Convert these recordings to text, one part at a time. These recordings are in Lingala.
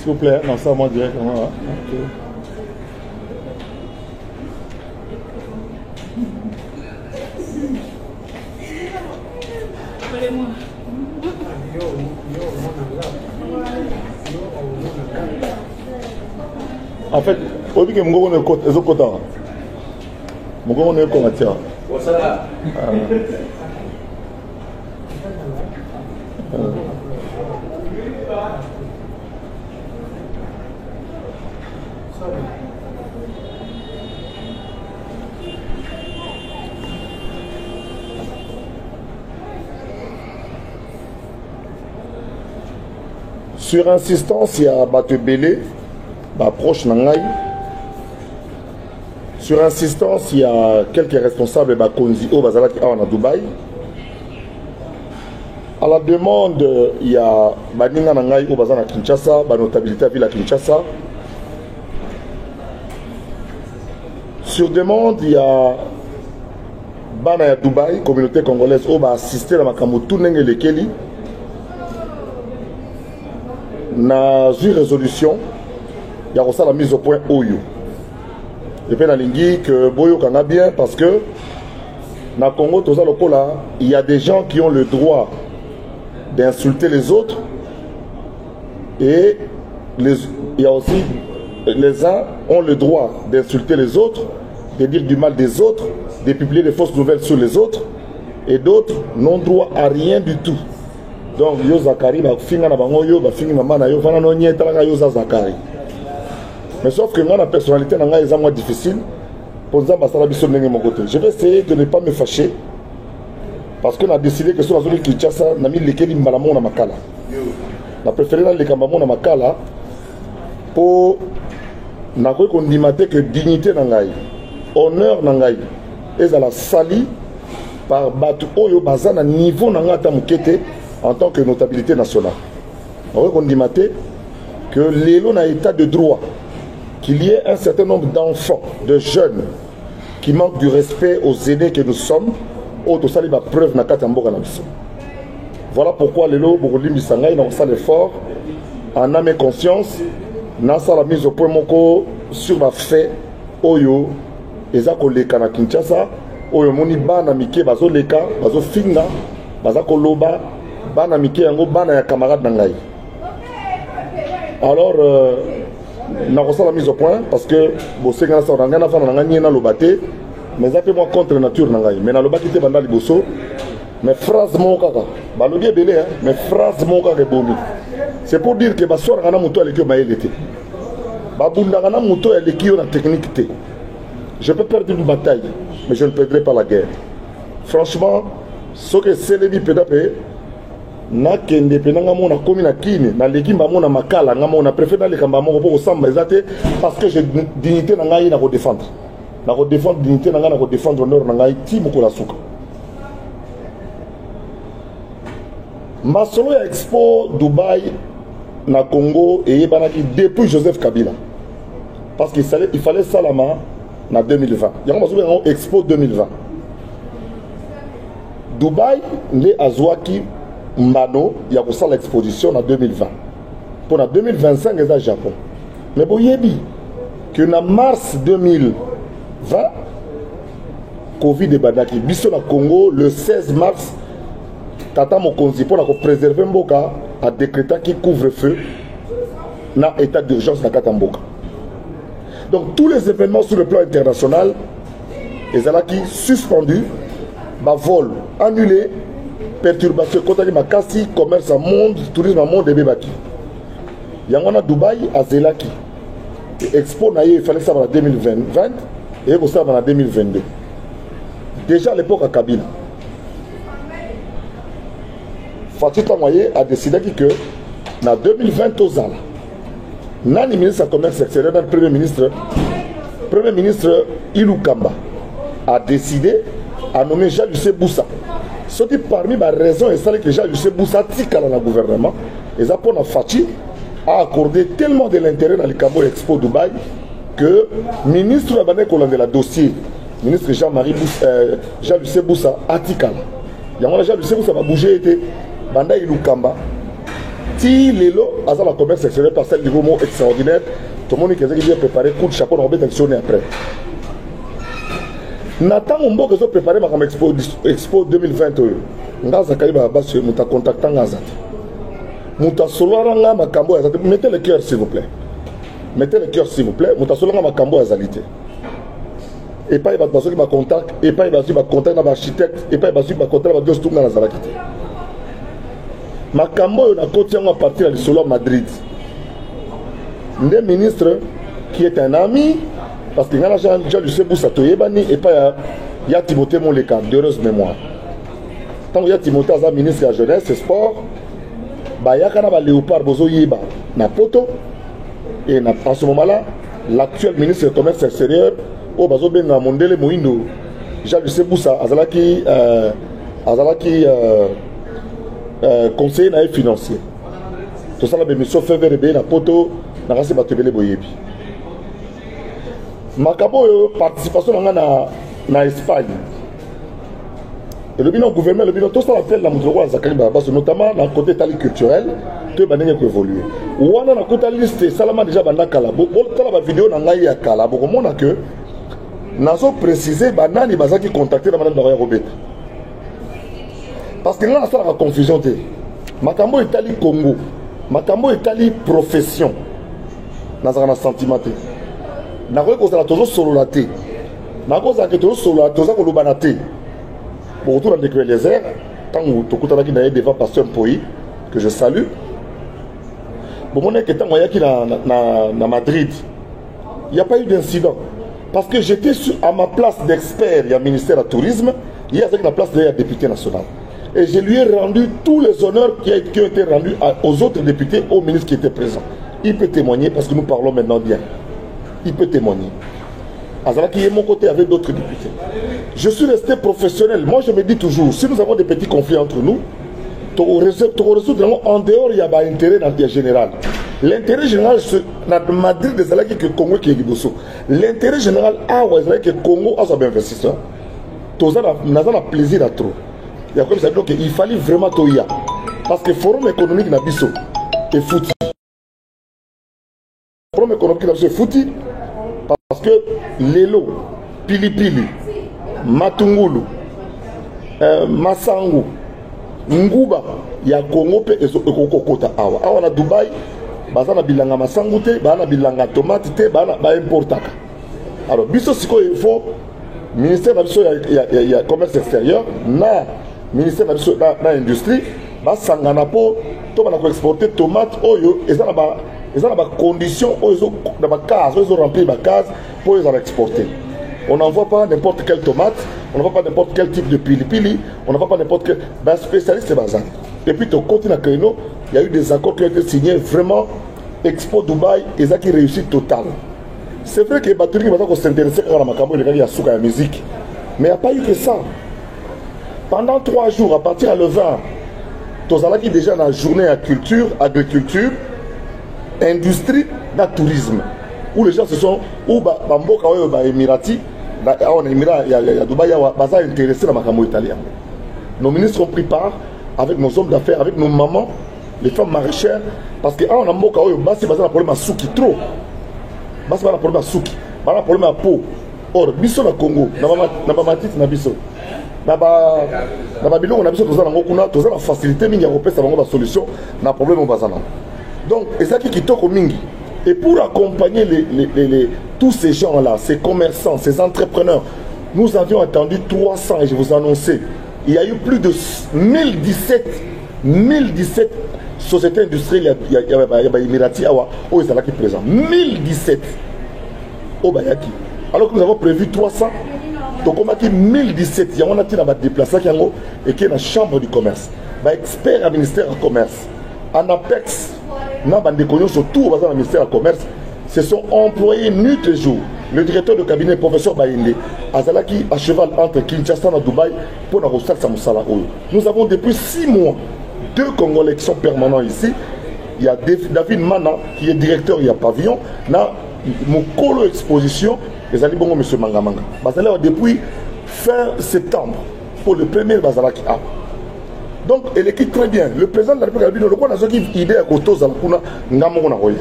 vous plaît, non, ça moi directement. Hein. Okay. En fait, au début, je suis un peu de côté. Je suis un peu de côté. Sur insistance, il y a Batebele, proche Nangaï. Sur insistance, il y a quelques responsables de Konzi au Bazalaki à Dubaï. À la demande, il y a Baninga Nangaï au Bazana Kinshasa, notabilité à Ville Kinshasa. Sur demande, il y a Bana Dubaï, communauté congolaise, où va assister à Makamotu Nenge Lekeli. Na une résolution, il y a aussi la mise au point Oyo. Et puis, que Boyo Kanga bien parce que dans le Congo, il y a des gens qui ont le droit d'insulter les autres et il y a aussi les uns ont le droit d'insulter les autres, de dire du mal des autres, de publier des fausses nouvelles sur les autres et d'autres n'ont droit à rien du tout. Donc, yo Zakari, finga na bango yo, finga maman na yo, fana no nye talanga yo Zakari. Mais sauf que moi, la personnalité est moins difficile. Pour ça, je vais essayer de ne pas me fâcher. Parce qu'on a décidé que sur la zone de Kinshasa, on a mis les Kélim Malamon à Makala. On a préféré les Kambamon à Makala pour qu'on dise que dignité nangaï, honneur nangaï, et à la sali par Batu Oyo Bazan à niveau nangata mukete en tant que notabilité nationale. On dit que l'élo n'a état de droit. Qu'il y ait un certain nombre d'enfants, de jeunes, qui manquent du respect aux aînés que nous sommes, preuve na katamboka na biso. Voilà pourquoi les lots Bourlim Bisangay n'ont pas l'effort, en âme et conscience, n'a la mise au point moko sur ma fait, Oyo, Ezako Leka na Kinshasa, Oyo Moni Bana Mike, Bazo Leka, Bazo Finga, Bazako Loba, Bana Mike, Yango Bana ya camarade Nangai. Alors, n'a pas la mise au point parce que bossé ngana sa ngana fa na ngani na lobate mais ça fait moi contre nature nangai mais na lobaki te banda liboso mais phrase mon kaka balobi belé hein mais phrase mon kaka bomi c'est pour dire que ba sor ngana muto aleki maelete ba bunda ngana muto aleki na technique te je peux perdre une bataille mais je ne perdrai pas la guerre franchement ce que c'est les pédapé na kende penanga mona komi na kini na lekimba mona makala ngamo na préféré na lekamba moko pour samba ezate parce que j'ai dignité na ngai na ko défendre dignité na ngai na ko défendre honneur na ngai ti moko la suka masolo ya expo Dubaï na Congo et yebanaki depuis Joseph Kabila parce qu'il fallait salama na 2020 yango masolo ya expo 2020 Dubaï les azwaki Mbano, il y a pour l'exposition en 2020. Pour en 2025, il y a le Japon. Mais vous voyez que en mars 2020, Covid est badaki. Biso na Congo, le 16 mars, Tata Mokonzi, pour préserver Mboka, a décrété qu'il couvre-feu dans l'état d'urgence na Katamboka. Donc tous les événements sur le plan international, ils ont suspendus, vol annulé, perturbation, makasi, commerce à monde, tourisme à monde et bébaki. Yangona Dubaï à Zelaki. Expo il fallait ça en 2020 et ça en 2022. Déjà à l'époque à Kabila. Fatih Tamoye a décidé que en 2020 aux Zala, Nani ministre du commerce extérieur, le premier ministre Ilou Kamba a décidé à nommer Jean-Lucien Boussa. Ce qui parmi les raisons et celles que Jean-Lucien Boussa tika dans le gouvernement, et ça pour Fatih a accordé tellement de l'intérêt dans le Cabo Expo Dubaï que le ministre de la dossier, ministre Jean-Lucien Boussa a tika. Jean-Lucien Boussa va bouger et Banda Ilou Kamba ti lelo aza la commerce extérieur par celle du mot extraordinaire tout le monde qui a préparé coup de chapeau on va actionner après Nathan Mbo qui a préparé ma expo 2020 ngaza kaliba basi muta contactant ngaza muta soloranga makambo ya zate mettez le cœur s'il vous plaît muta soloranga makambo ya zalité et pas il va passer ma contact et pas il va ma contact na architecte et pas il va ma contact na deux tunga na zalakité makambo na koti yango à partir de solo Madrid le ministre qui est un ami parce que ngana Jean Lucien Boussa toyebani et pas il y a Timothée Moleka d'heureuse mémoire tant il y a Timothée Aza ministre de la jeunesse et sport bah il y a kana ba Léopard Bozo Yiba na poto et en ce moment là l'actuel ministre du commerce extérieur au bazo benga Mondele Moindo Jean Lucien Boussa azalaki conseiller na financier tout ça la mission fait vers na poto na rase batebele boyebi makabo participation na Espagne et le bilan gouvernement le bilan tout ça appelle la moutro za kaliba parce notamment dans le côté tali culturel que banenge ko évoluer wana na côté liste salama déjà banda kala bo tala ba vidéo na ngai ya kala bo komona que nazo préciser banani bazaki contacter la madame de Robert parce que là ça la confusion te makambo etali Congo makambo etali profession nazana sentiment te na ko kozala tozo solo la te na ko za ke tozo solo la toza ko lobana te pour retour dans le désert tant to kutana ki na devant pasteur Poi que je salue bon mon que tant yaki na Madrid il n'y a pas eu d'incident parce que j'étais à ma place d'expert il y a ministère du tourisme il y a la place de député national et je lui ai rendu tous les honneurs qui ont été rendus aux autres députés, aux ministres qui étaient présents. Il peut témoigner parce que nous parlons maintenant bien. Il peut témoigner. Azala qui est mon côté avec d'autres députés. Je suis resté professionnel. Moi je me dis toujours, si nous avons des petits conflits entre nous, en dehors il y a un intérêt général. L'intérêt général, c'est Madrid des Alaki que Congo qui est Giboso. L'intérêt général, que Congo a son investisseur. Nous avons plaisir à trop. Il fallait vraiment toya parce que le forum économique n'a biso est foutu. Le forum économique n'a biso est foutu parce que Lelo, Pilipili, Matungulu, Masangu, Nguba, il y a Congo et Kota Awa. Awa na Dubaï, bazana bilanga masangu te, bazana bilanga tomate te, bazana importaka. Alors biso siko il faut ministère il y a commerce extérieur na ministère de l'industrie va s'engagner pour exporter tomates oyo et ça n'a pas condition oyo dans ma case oyo remplir ma case pour les exporter. On n'envoie pas n'importe quelle tomate, on n'envoie pas n'importe quel type de pili, on n'envoie pas n'importe quel spécialiste bazar. Et puis au côté de il y a eu des accords qui ont été signés vraiment Expo Dubaï et ça qui réussit total. C'est vrai que les batteries vont s'intéresser à la macabo et la musique, mais il n'y a pas eu que ça. Pendant 3 jours, à partir de le 20, nous avons déjà dans la journée à culture, agriculture, industrie, et tourisme. Où les gens se sont, où Bamboka ou Emirati, on Émirat, il y a Dubaï, ils sont intéressés dans la macamo italien. Nos ministres ont pris part avec nos hommes d'affaires, avec nos mamans, les femmes maraîchères, parce que on a Mboka ou Bassi, ils ont un problème à souki trop. Bassi, ils ont un problème à souki, ils ont un problème à peau. Or, biso na Congo, na ba matite na biso. Na ba biloko na biso toza na ngokuna, toza na facilité mingi ya kopesa bango ba solution na problème bazana. Donc, ezaki kitoko mingi. Et pour accompagner tous ces gens-là, ces commerçants, ces entrepreneurs, nous avions attendu 300 et je vous annonçais, il y a eu plus de 1017 sociétés industrielles, il y a Emirati Awa, où ils sont présents. 1017 au Bayaki. Alors que nous avons prévu 300, donc on a dit 1017, il y a un déplacé et qui est dans la chambre du commerce. Expert à ministère du commerce, en APEX, surtout au ministère du commerce, se sont employés nuit et jour. Le directeur de cabinet, professeur Bayende, Azalaki à cheval entre Kinshasa et Dubaï pour la recette Samoussala. Nous avons depuis 6 mois 2 Congolais qui sont permanents ici. Il y a David Mana qui est directeur, il y a Pavillon. Là, mon colo exposition, les alliés bon monsieur Mangamanga. Bazala depuis fin septembre pour le premier Bazalaki A. Donc, elle équipe très bien. Le président de la République, le roi n'a pas idée à côté de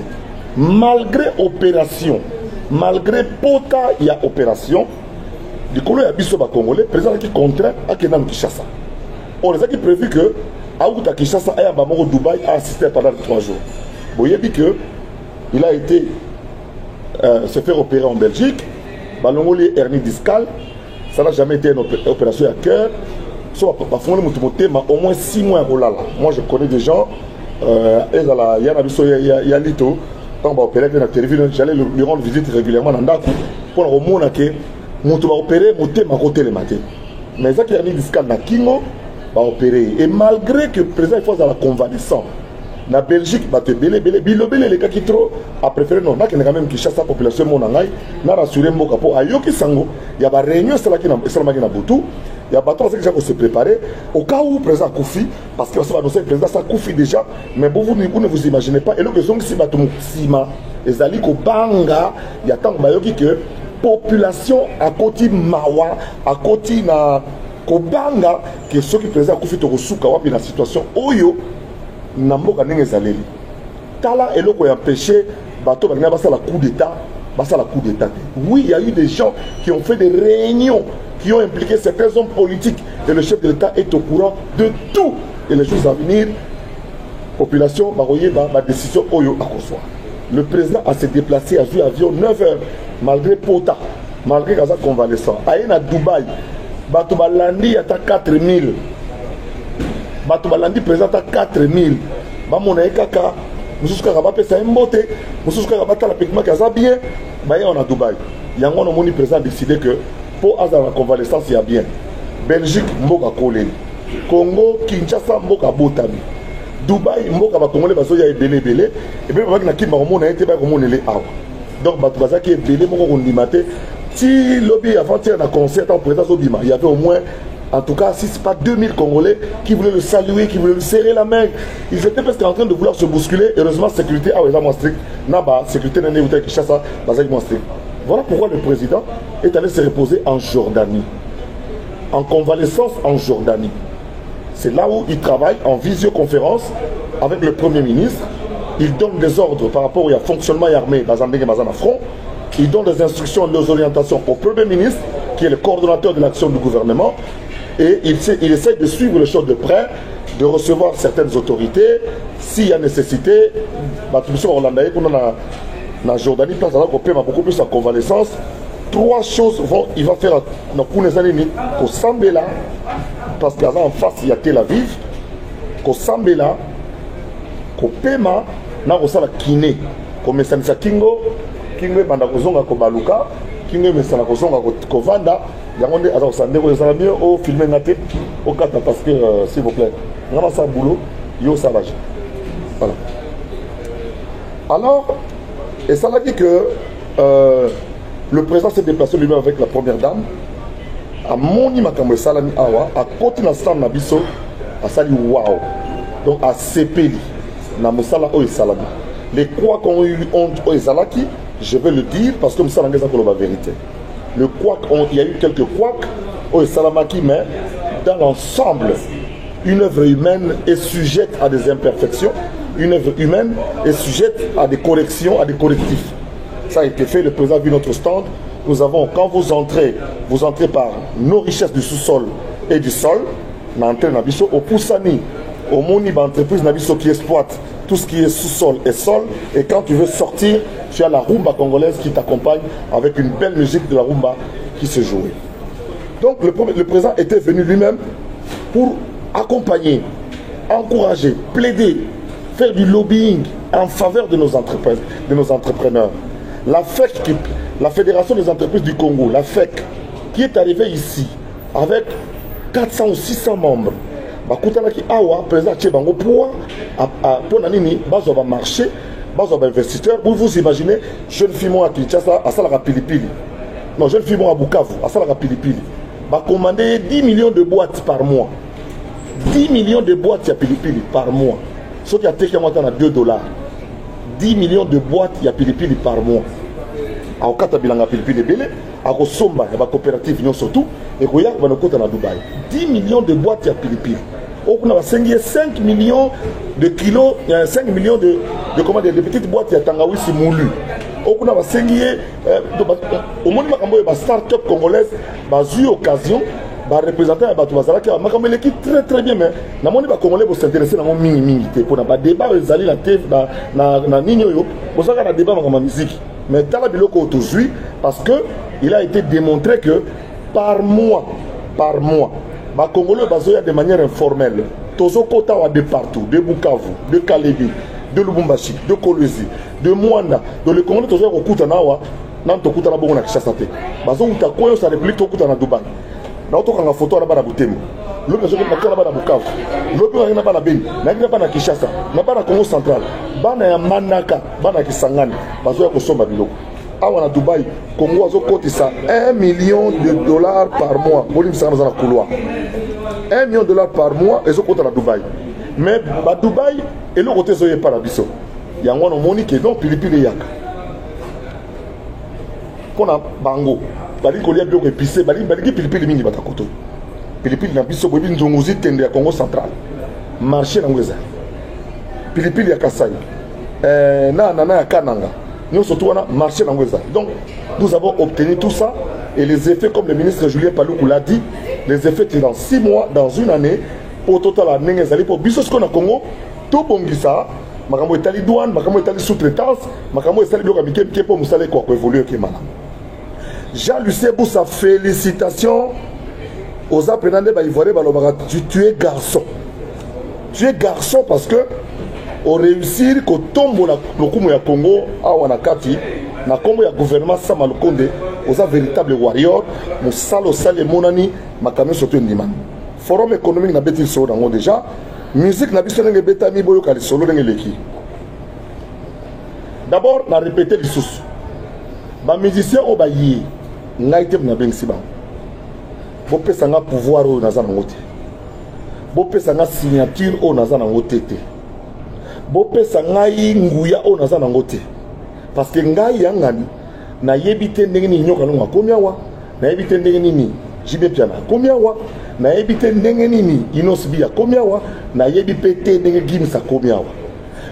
malgré opération, malgré pota, il y a opération, du coup, il y a Bisso Congolais, le président qui contraint à Kenan Kinshasa. On les a qui prévu que Aouta Kinshasa et Abamoro Dubaï a assisté pendant 3 jours. Vous voyez que il a été se faire opérer en Belgique, Balongoli hernie discale, ça n'a jamais été une opération à cœur. Soit au moins 6 mois à Olala. Moi je connais des gens, il y a Lito, quand on va opérer dans la télévision, j'allais lui rendre visite régulièrement dans Ndaku pour le moment que on va opérer, on côté le matin. Mais ça qui a mis discale na Kingo va opérer. Et malgré que le président fasse la convalescence, la Belgique va te belé, les cas qui trop a préféré non, là qui n'a quand même qui chasse la population monangai, n'a rassuré mon capot à Yoki Sango, il y a des réunions, c'est là qui n'a pas Boutou. Il y a pas trop de gens qui se préparer au cas où le président Koufi, parce que ça va annoncer le président ça Koufi déjà, mais vous ne vous imaginez pas. Et là, si si Sima, les alliés au Banga, il y a tant de que population à côté Mawa, à côté na Kobanga, que ceux qui président Koufi to Souka wapi la situation Oyo, Namboka n'engez alléli. Tala et l'autre a empêché bateau bagna basa la coup d'état, basa la coup d'état. Oui, il y a eu des gens qui ont fait des réunions, qui ont impliqué certains hommes politiques et le chef de l'État est au courant de tout. Et les jours à venir, population maroyée ma décision Oyo à Kosoa. Le président a se déplacé à jouer avion 9 heures, malgré Pota, malgré Gaza convalescent. Aïe à Dubaï, Batoubalandi à 4000. Batoubalandi présente à 4000. Bamona Kaka, Moussouska Rabapé, c'est un beauté. Moussouska Rabata la pigment Gaza bien. Baye on a Dubaï. Yangon a moni président décidé que pour Azar la convalescence, il y a bien. Belgique, Mboka Koleni. Congo, Kinshasa, Mboka Botami. Dubaï, Mboka Congolais, parce qu'il y a belé belé. Et puis, il y a qui m'a remonté, il y a remonté awa. Donc, Batoubaza qui est belé, Mboka Kondimate. Si lobby avant-hier un concert en présence au Bima, il y avait au moins, en tout cas, si ce n'est pas 2000 Congolais qui voulaient le saluer, qui voulaient le serrer la main. Ils étaient presque en train de vouloir se bousculer. Heureusement, sécurité, ah oui, ça m'a strict. Naba, sécurité, n'est pas Kinshasa, Bazak m'a strict. Voilà pourquoi le président est allé se reposer en Jordanie, en convalescence en Jordanie. C'est là où il travaille en visioconférence avec le Premier ministre. Il donne des ordres par rapport au fonctionnement armé dans un front. Il donne des instructions, des orientations au Premier ministre, qui est le coordonnateur de l'action du gouvernement. Et il essaie de suivre les choses de près, de recevoir certaines autorités. S'il y a nécessité, la Jordanie, place à beaucoup plus en convalescence. 3 choses il va faire pour les années au Sambela, parce qu'en face il y a Tel Aviv, au Sambela, au Pema, na la Kiné, comme Sansa Kingo, Kingo Bandakozonga Kobaluka, Kingo Mesana Kozonga Kovanda, Yangonde Azar Sandé, vous allez mieux au filmer Naté, au Kata, parce que s'il vous plaît, on a ça boulot, yo savage. Voilà. Alors, et ça l'a dit que le président s'est déplacé lui-même avec la première dame à Moni Makamwe Salami Awa, à côté de la Nabiso, à Sali Wao, donc à Sepeli, na Moussala Oye Salami. Les croix qu'on a eu honte Oye Salaki, je vais le dire parce que Moussala Ngeza Kolo la vérité. Le croix, il y a eu quelques croix Oye Salamaki, mais dans l'ensemble, une œuvre humaine est sujette à des imperfections. Une œuvre humaine est sujette à des corrections, à des correctifs. Ça a été fait, le président a vu notre stand. Nous avons, quand vous entrez par nos richesses du sous-sol et du sol, l'entrée Nabiso, au Poussani, au Moni, entreprise Nabiso qui exploite tout ce qui est sous-sol et sol. Et quand tu veux sortir, tu as la rumba congolaise qui t'accompagne avec une belle musique de la rumba qui se jouait. Donc le président était venu lui-même pour accompagner, encourager, plaider, faire du lobbying en faveur de nos entreprises, de nos entrepreneurs. La FEC, la Fédération des entreprises du Congo, la FEC, qui est arrivée ici avec 400 ou 600 membres. Bakutanaki awa président Tchebango pour nanini bazo va marché, bazo va investisseur. Vous imaginez jeune fille à Kinshasa à Salara Pilipili. Non, jeune fille à Bukavu à Salara Pilipili. Va commander 10 millions de boîtes par mois. 10 millions de boîtes à Pilipili par mois. Ce qui a été à $2. 10 millions de boîtes il y a Pilipili par mois. À Okata Bilanga Pilipili Belé, à Kosomba, il y a une coopérative surtout, et Koya va nous coûter à Dubaï. 10 millions de boîtes il y a Pilipili. On a 5 millions de kilos, 5 millions de petites boîtes de Tangawizi moulu. On a 5 au monde de start-up congolaise, eu occasion de représenter l'équipe très bien, mais les Congolais vont s'intéresser à mon mini-minité. Pour un débat, ils allaient dans Nigno, pour ça qu'il y a un débat dans la musique. Mais dans la biloko aujourd'hui, parce qu'il a été démontré que par mois, les Congolais sont de manière informelle. Tozo Kota de partout, de Bukavu, de Kalebi, de Lubumbashi, de Kolwezi, de Mwanda. Donc les Congolais sont au Koutanawa, non to Koutana Bongo na Kinshasa. Bazo uta koyo sa république to Koutana Dubaï. Na to kanga photo na bana Butembo. Lobe zo na bana Bukavu. Lobe na bana Beni, na bana Kinshasa, na bana Congo central. Bana ya Manaka, bana Kisangani, bazo ya kosomba biloko. Awa na Dubaï, Congo azo kotisa $1 million par mois. Boli misana za na couloir. $1 million par mois et zo kota na Dubaï. Mais à Dubaï et le côté zoye parabiso. Il y a un monique et donc pilipili yaka. Qu'on a bango. Bali kolia bio épicé, bali pilipili mingi batakoto. Pilipili na biso bobi nzongozi tende ya Congo central. Marché na ngweza. Pilipili ya Kasai. Na ya Kananga. Nous surtout on a marché dans Ngweza. Donc nous avons obtenu tout ça et les effets, comme le ministre Julien Paluku l'a dit, les effets dans 6 mois, dans une année, au total à Nengezali pour Bissos qu'on a Congo, tout bongisa, makambo etali douane, makambo etali sous-traitance, makambo etali bloc amitié pour Moussale quoi évoluer qui malade. Jean-Lucien Boussa, félicitations aux apprenants de Baïvoiré, tu es garçon. Tu es garçon parce que au réussir que tombe le Kumu ya Congo à Wanakati na kombo ya gouvernement Sama Lukonde aux véritable warrior musalo sale monani makamio surtout ndimani forum économique na beti solo dango déjà musique na biso ndenge betami boyo kali solo ndenge leki d'abord na répéter lisusu ba musicien o ba yi ngaite na bengsi ba bo pesa nga pouvoir o na zana ngote bo pesa nga signature o na zana ngote te bopesa ngai nguya o naza nango te parce que ngai yangani na yebite ndenge ni nyoka nonga komiawa na yebite ndenge nini jibe piana komiawa na yebite ndenge nini inosbi ya komiawa na yebite ndenge gimsa komiawa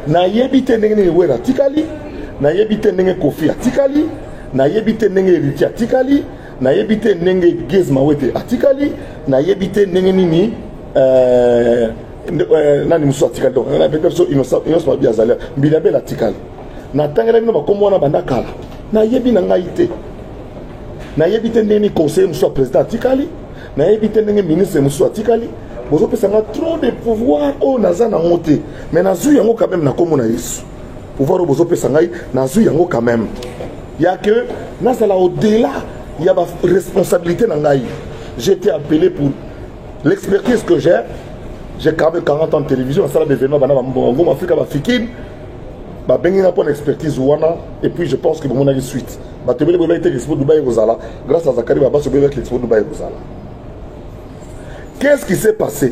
na yebite ndenge ni wera tikali na yebite ndenge kofi atikali na yebite ndenge ritia tikali na yebite ndenge gezma wete atikali na yebite ndenge nini nani musu atikali donc na peut-être innocent pas bien azali bilabel atikali na tangela bino bakombo na banda kala na yebi na ngai te na yebi te ndeni conseiller musu président atikali na yebi te ndenge ministre musu atikali bozo pesa nga trop de pouvoir o naza na ngote mais nazu yango quand même na kombo na Yesu pouvoir o bozo pesa ngai nazu yango quand même ya que nazala au-delà il y a ba responsabilité na ngai j'étais appelé pour l'expertise que j'ai quand même 40 ans de télévision, ça là événement en Afrique va fikin ba bengi na pour expertise wana et puis je pense que mon avis suite ba tebele bola été expo Dubaï Rosala grâce à Zakari Baba so avec l'expo Dubaï Rosala. Qu'est-ce qui s'est passé?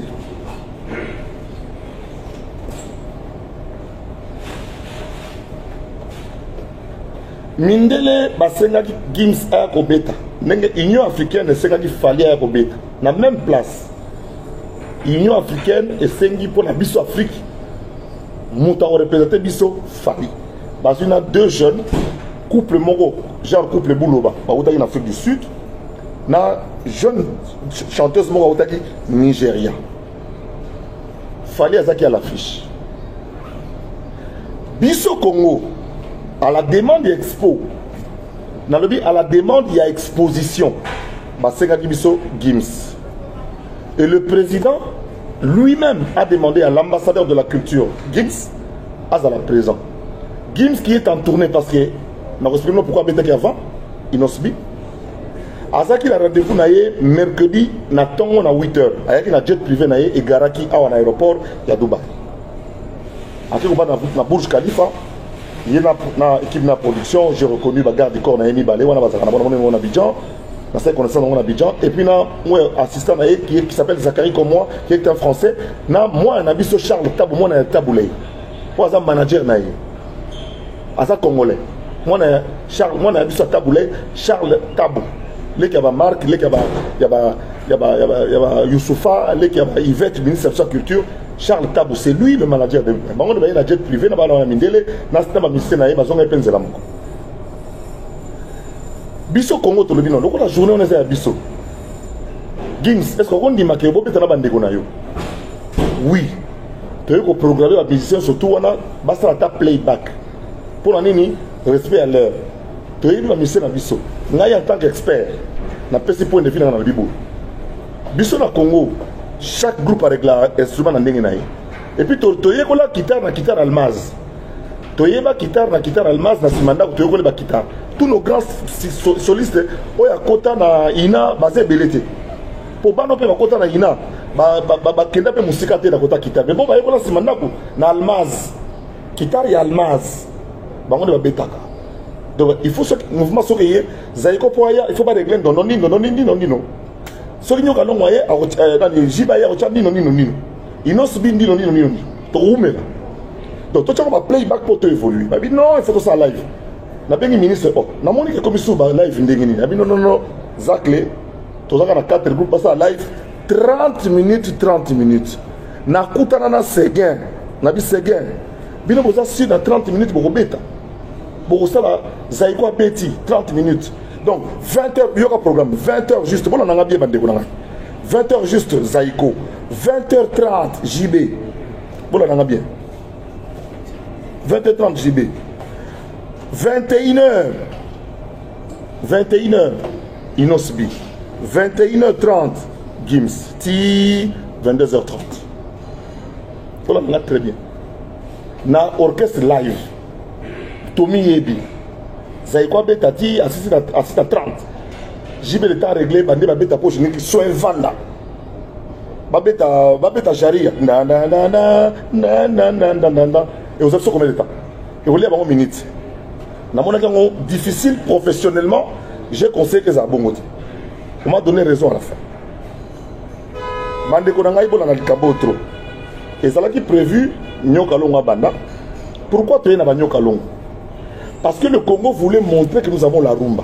Mindele basenga Gims a Kobeta ndenge Union africaine senga ki fali a Kobeta na même place. Union africaine et sengi pour la biso Afrique mouta représenté biso fali parce qu'il y a 2 jeunes couple moro genre couple Bouloba en Afrique du Sud na jeune chanteuse moro Nigeria fali azaki à l'affiche biso Congo à la demande d'expo na lobby à la demande il y a exposition basenga biso Gims. Et le président lui-même a demandé à l'ambassadeur de la culture, Gims, à la présent. Gims qui est en tournée parce que, nous expliquons pourquoi il y a avant, il n'a subi. Azaki a rendez-vous mercredi, na 8h. Avec un jet privé et Garaki à l'aéroport, il y a Dubaï. Après, on va dans la Burj Khalifa, il y a une équipe de production, j'ai reconnu la garde du corps, on a mis balé, on a Abidjan. Dans cette connaissance dans Abidjan et puis là moi assistant qui s'appelle Zachary comme moi qui est un français na moi un abisso Charles Tabou moi na Taboulay moi un manager na asa congolais moi na Charles moi na abisso Taboulay Charles Tabou les qui a marque les qui a y a Youssoufa, il y a Yvette, ministre de la Culture, Charles Tabou, c'est lui le manager de Bango de la jet privé, na bana mindele, na stama ministère na yeba zonga penzela moko. Biso Congo to le bino, loko la journée on est à Biso. Gims, est-ce qu'on dit que vous avez bande de oui. Tu as programmé la musicien surtout on a basta ta playback. Pour l'année respect à l'heure. Tu as eu la musicien à Biso. Ngai en tant qu'expert, na petit point de vue dans le Bibo. Biso na Congo, chaque groupe avec l'instrument na ndenge naï. Et puis tu as la guitare almaz. Tu as la guitare almaz na simanda tu as la guitare. Tous nos grands solistes, oya kota na ina basé belete. Pour bano pe bakota na ina ba kenda pe musika te na kota guitare. Mais bon ba yekola simanda ku na almaz. Guitare ya almaz. Bango de ba betaka. Donc il faut ce mouvement so que zaiko poya, il faut pas régler non. So kinyo ka longo ye dans les jiba ya ocha nino. Ino subi nino. To umela. Donc toi tu vas playback pour te évoluer. Ba bi non, il faut que ça live. Na bengi ministre oh na moni ke komisu ba live ndenge ni. Abi non zakle to zaka na 4 groupes passa live 30 minutes. Na kutana na Seguin, na bi Seguin. Bino boza si na 30 minutes boko beta. Boko sala zaiko apeti 30 minutes. Donc 20h yoka programme 20h juste bon na ngabie bande ko na 20h juste zaiko 20h30 JB bon na ngabie 20h30 JB 21h Inosbi 21h30 Gims Ti 22h30 voilà on a très bien na orchestre live Tommy Yebi Zaiko beta ti assiste à 30 JB le temps réglé bande ba beta poche ni so vanda babeta jaria na et vous avez combien de temps et vous voulez avoir une minute. Difficile professionnellement, j'ai conseillé que ça a bon côté. On m'a donné raison à la fin. Et ça qui prévu pourquoi tu es dans Nyokalong? Parce que le Congo voulait montrer que nous avons la rumba.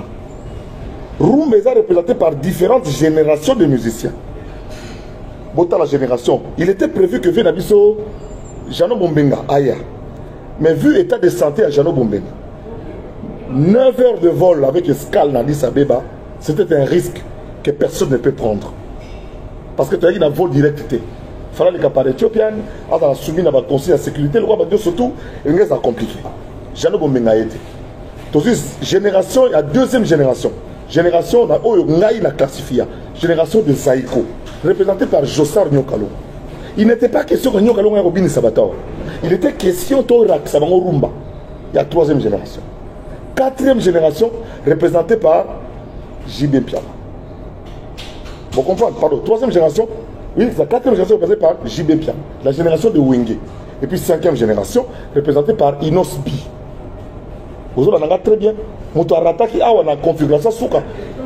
Rumba est représentée par différentes générations de musiciens. Bota la génération, il était prévu que Venabiso Jano Bombenga Aya. Mais vu l'état de santé à Jano Bombenga, 9 heures de vol avec escale dans Addis Abeba, c'était un risque que personne ne peut prendre. Parce que tu as eu un vol direct. Il fallait les capables éthiopiens, à la soumise à la conseil de sécurité, le roi Badio surtout, et c'est compliqué. Jano Bombenga été. Donc, génération, il y a deuxième génération. Génération, on a la classifié. Génération de Zaiko, représentée par Jossar Nyokalo. Il n'était pas question que Nyokalo ait Robin Sabator. Il était question de Sabango Rumba. Il y a troisième génération. Quatrième génération, représentée par JB Piama. Vous comprenez? Pardon, troisième génération, oui, la quatrième génération représentée par JB Piama. La génération de Wenge. Et puis cinquième génération, représentée par Inosbi. Vous avez très bien. Moto arata qui a une configuration souka.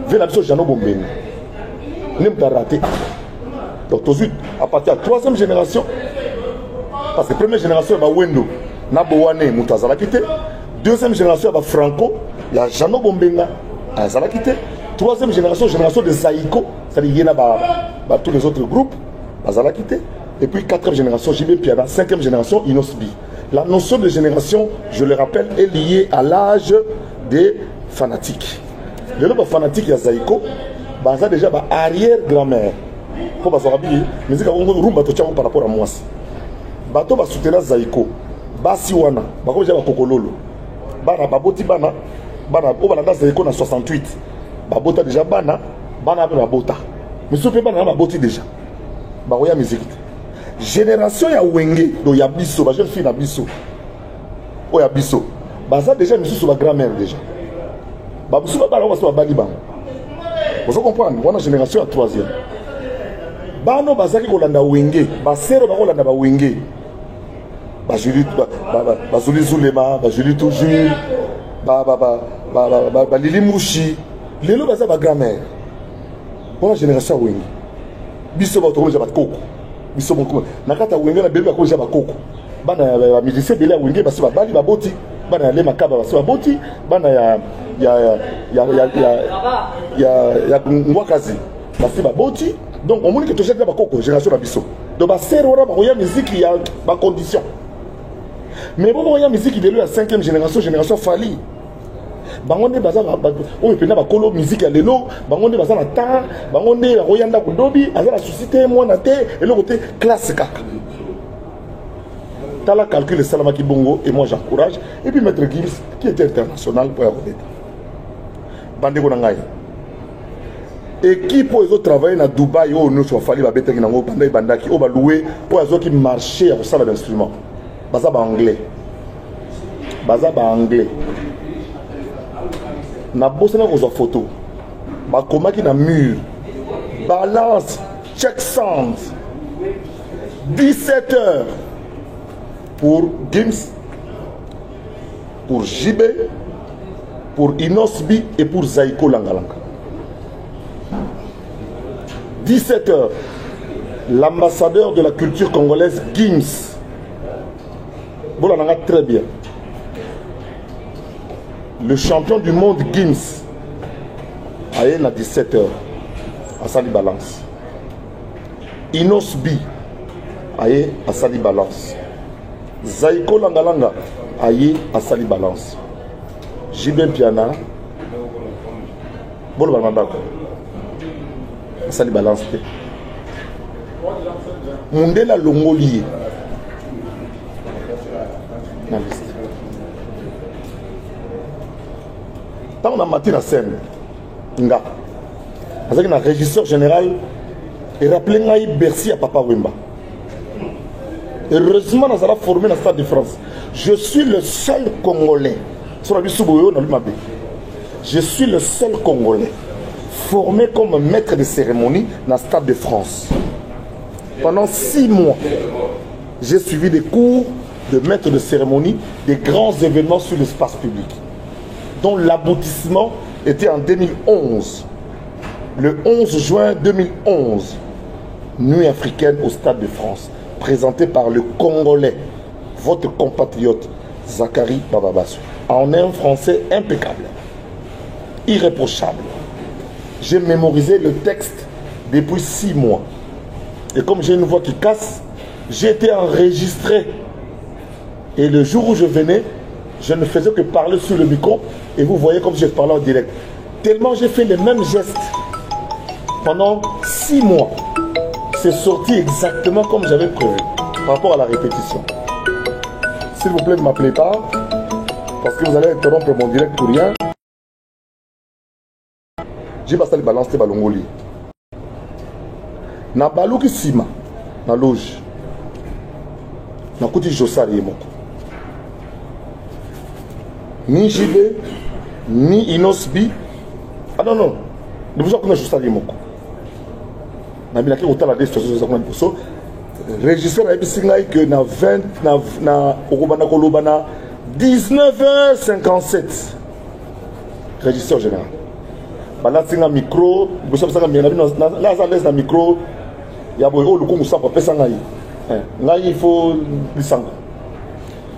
Vena biso Jano Bombenga. N'est pas raté. Donc tout de suite, à partir de la troisième génération, parce que la première génération, il y a Wendo, Nabowane, Moutazala quitté. Deuxième génération, il y a Franco, il y a Jano Bombenga, Azala quitté. Troisième génération, génération de Zaiko, c'est-à-dire qu'il y a tous les autres groupes, Azala quitté. Et puis quatrième génération, JB Piana. Cinquième génération, Inosbi. La notion de génération, je le rappelle, est liée à l'âge des fanatiques. Les fanatiques, il y a Zaiko, il y a déjà arrière-grand-mère. Pour que vous sachiez, mais c'est que par rapport à moi. Bato ba soutenir Zaiko, Basiwana, Bako déjà Kokololo, Bana Baboti Bana, Bana Obalanda Zaiko na 68, Babota déjà Bana, Bana Babota. Mais ce Bana Baboti déjà. Baroya musique. Génération ya Wenge, do ya Bisso, ba jeune fille na Bisso. O ya Bisso. Baza déjà monsieur sur la grand-mère déjà. Ba Bisso ba bana ba bali ba. Vous comprenez? On a génération à troisième. Bano bazaki kolanda Wenge, ba sero ba kolanda ba Wenge. Ba Julie ba Zuli Zulema, ba Julie toujours, ba Lili Mouchi. Lelo baza ba grand-mère. On a génération Wenge. Bisso ba to ba koko. Biso beaucoup nakata Wenge na bébé ko jaba koko bana ya musicien bela Wenge basi ba bali ba boti bana le makaba basi ba boti bana ya ngwakazi basi baboti donc on moni que tu jettes la bakoko génération na biso donc ba sero ora ba oya musique il y a ba condition mais bon oya musique de la 5e génération Fali bangonde baza oyo pena ba kolo musique ya lelo bangonde baza na temps bangonde ba oyanda kudobi azala suscité mwana te eloko te classe kaka tala calcul le salama ki bongo et moi j'encourage et puis maître Gims qui était international pour arrêter bande ko ngai équipe aux autres travailler na Dubaï au nous Fali ba betaki nango banda bandaki o ba louer o azoki marché ya kosala d'instrument baza ba anglais na bosana kozwa photo bakomaki na mur balance check sound 17 heures pour Gims, pour JB, pour Inosbi et pour Zaiko Langalanga. 17 heures, l'ambassadeur de la culture congolaise Gims. Bon, on a très bien. Le champion du monde Gims a eu à 17 heures à Sali Balance. Inosbi a eu à Sali Balance. Zaiko Langalanga a eu à Sali Balance. Jibin Piana. Bon, on a d'accord. Sali Balance. Mundela Longoli. Tant on a maté la scène, nga, parce que le régisseur général est rappelé ngaï Bercy à Papa Wemba. Heureusement, nous avons formé dans le Stade de France. Je suis le seul Congolais. Je suis le seul Congolais formé comme maître de cérémonie dans le Stade de France. Pendant 6 mois, j'ai suivi des cours de maître de cérémonie des grands événements sur l'espace public, dont l'aboutissement était en 2011. Le 11 juin 2011, Nuit africaine au Stade de France, présentée par le Congolais, votre compatriote Zachary Bababassou, en un français impeccable, irréprochable. J'ai mémorisé le texte depuis 6 mois. Et comme j'ai une voix qui casse, j'ai été enregistré. Et le jour où je venais, je ne faisais que parler sur le micro. Et vous voyez comme je parlais en direct. Tellement j'ai fait les mêmes gestes pendant 6 mois. C'est sorti exactement comme j'avais prévu par rapport à la répétition. S'il vous plaît, ne m'appelez pas, parce que vous allez interrompre mon direct pour rien. J'ai passé les balances de Balongoli. Na baluki sima, na loge. Na kuti Josari Moko. Ni JB, ni Inosbi. Ah non, non. Ne vous en connaissez Josari Moko. Na binaki autant la destitution de Poso. Régisseur a dit que na 20 na Okobana Kolobana 19h57. Régisseur général. Là c'est un micro, vous savez ça là ça laisse un micro. Il y a beaucoup de gens qui sont pas là il faut descendre.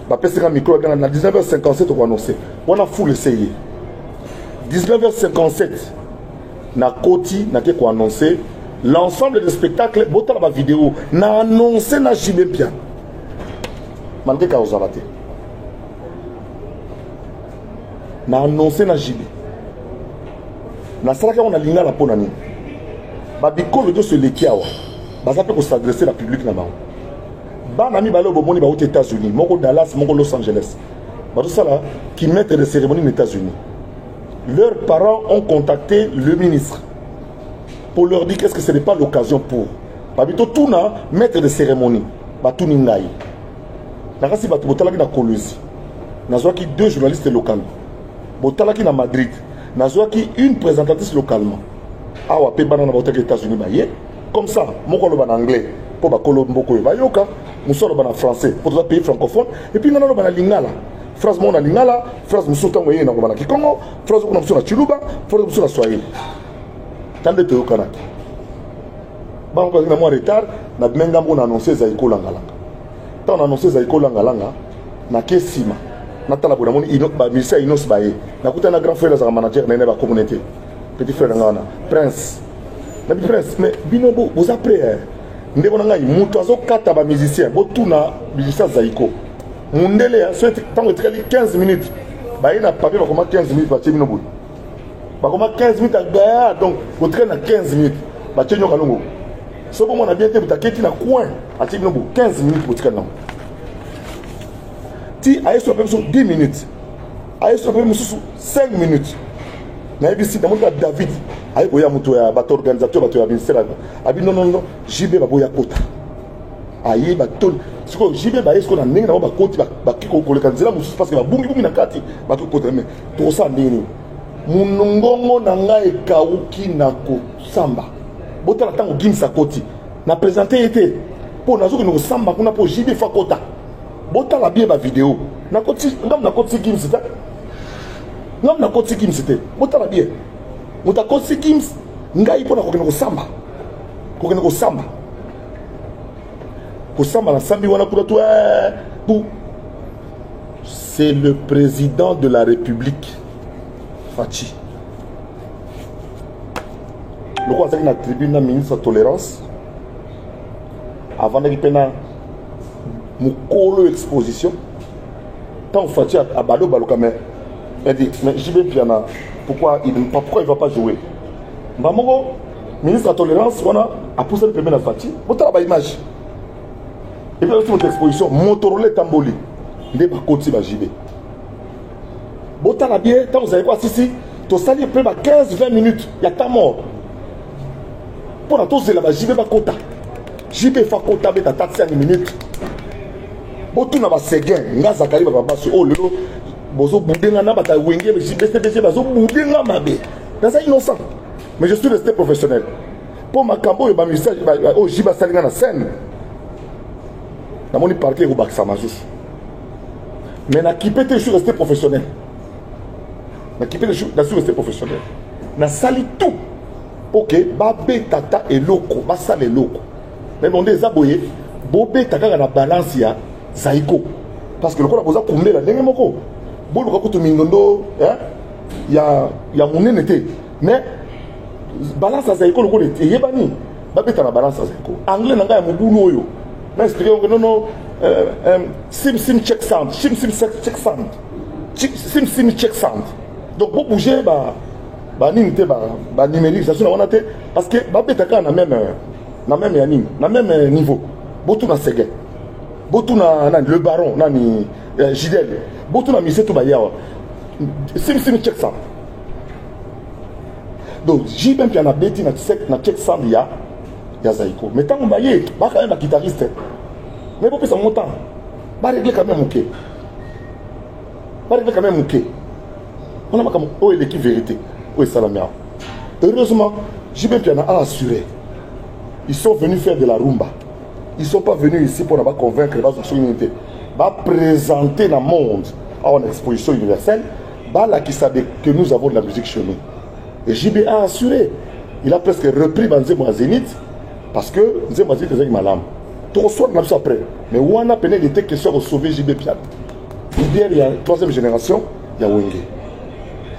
Bah c'est un micro à 19h57 on va annoncer. On a fou essayé. 19h57 na Koti na ko annoncer l'ensemble des spectacles bota la vidéo na annoncé na JB Pian. Malgré ka ozabate. Na annoncé na JB. Na salaka on a linga la ponani. Ba bikolo de se lekiawa. Ba ça peut s'adresser à la public na ba. Ba nami ba lo bomoni ba aux États-Unis, moko Dallas, moko Los Angeles. Ba tout ça là qui mettent des cérémonies aux États-Unis. Leurs parents ont contacté le ministre pour leur dire qu'est-ce que ce n'est pas l'occasion pour. Ba bito tuna maître de cérémonie. Ba tuni ngai. Na kasi ba botalaki na Colosie. Na zoaki 2 journalistes locaux. Botalaki na Madrid. Nazwaki une présentatrice localement. Awa pe banana ba aux États-Unis ba ye. Comme ça, mon colo en anglais pour ba colo mboko ba yoka, musolo en français pour les pays francophones et puis nana ba lingala. Phrase mon lingala, phrase musuta moye na ba Kikongo, phrase ko na musona Chiluba, phrase musona Swahili. Tande te yokana. Ba on na mo retard na menga mo na annoncer Zaiko Langalanga. Tant on annoncer Zaiko Langalanga na kesima. Natala bona moni ino ba misa inos baye. Na kuta na grand frère za manager na ba communauté. Petit frère ngana Prince na prince mais bino vous après ndeko nanga muto azokata ba musicien botuna musicien Zaiko mundele souhaite tango tikali 15 minutes ba ina papier ba koma 15 minutes ba tibino bout ba koma 15 minutes agaya donc vous traîne à 15 minutes ba tchenyo kalongo so bon on a bien été butaketi na coin a tibino bout 15 minutes bout tikana ti ayeso pe so 10 minutes ayeso pe mususu 5 minutes na ebisi na monta David ayi boya muto ya bato organisateur bato ya ministère abi non JB ba boya kota ayi bato siko JB ba esko na ndenge na ba koti ba kiko koleka nzela mususu parce que ba bungi na kati ba kota mais to sa ndeni munungongo na ngai kauki na ko samba botala tango gimsa koti na présenter été po nazo ko samba kuna po JB fa kota botala bien ba vidéo na koti ngam na koti gimsa ngam na koti gimsa te botala bien mutakosi Gims ngai pona kokena kosamba la sambi wana kula tu c'est le président de la République Fachi le quoi ça na tribune na ministre de tolérance avant de pena mukolo exposition tant Fachi a balo baloka mais elle dit mais j'y vais bien là. Pourquoi il ne va pas jouer? Mamango, ministre de la tolérance, on a poussé le premier à Fati. Vous avez l'image. Et puis, votre exposition, Motorola Tamboli. Il est pas côté de JB. Vous avez bien, quand vous avez quoi, si, tu as sali près de 15-20 minutes, il y a ta mort. Pour la tous, là-bas, JB va côté. JB va côté avec ta taxe à 1 minute. Vous avez un séguin, vous avez un oh, le bozo boudenga na bata wenge mais BCDG bazo boudenga mabe dans ça innocent mais je suis resté professionnel pour ma cambo et ma message oh jiba salinga na scène na moni parquet au baksa mazus mais na kipete je suis resté professionnel na kipete je suis resté professionnel na sali tout OK babé tata et loko ba sale loko mais on des aboyé bobé tata na balance ya Zaiko parce que le ko na boza kumle la ndenge moko bolu ka kutu mingondo ya munene te mais balance à Zaiko le ko le yebani ba beta na balance à Zaiko anglais na nga ya mubulu oyo na expliquer que non sim check sound sim check sound sim check sound donc pour bouger ba nini te ba numérisation on a te parce que ba beta ka na même yani na même niveau botu na sege botu na le baron nani Jidel botu na mise to ba yawa sim check sound donc j'ai même puis on a bêti na check sound ya Zaiko mais tant on ba yé ba quand même un guitariste mais pour ça montant ba régler quand même OK on a pas comme oh l'équipe vérité oh salamia heureusement j'ai même puis on a assuré ils sont venus faire de la rumba ils sont pas venus ici pour pas convaincre les unité va présenter dans le monde à une exposition universelle qui savait que nous avons de la musique chez nous. Et JB a assuré. Il a presque repris Banzemo à Zénith parce que Banzemo à Zénith est malade. Tout reçoit après. Mais où on a peine, il était question de sauver JB Piat. Il y a la troisième génération, il y a Wenge.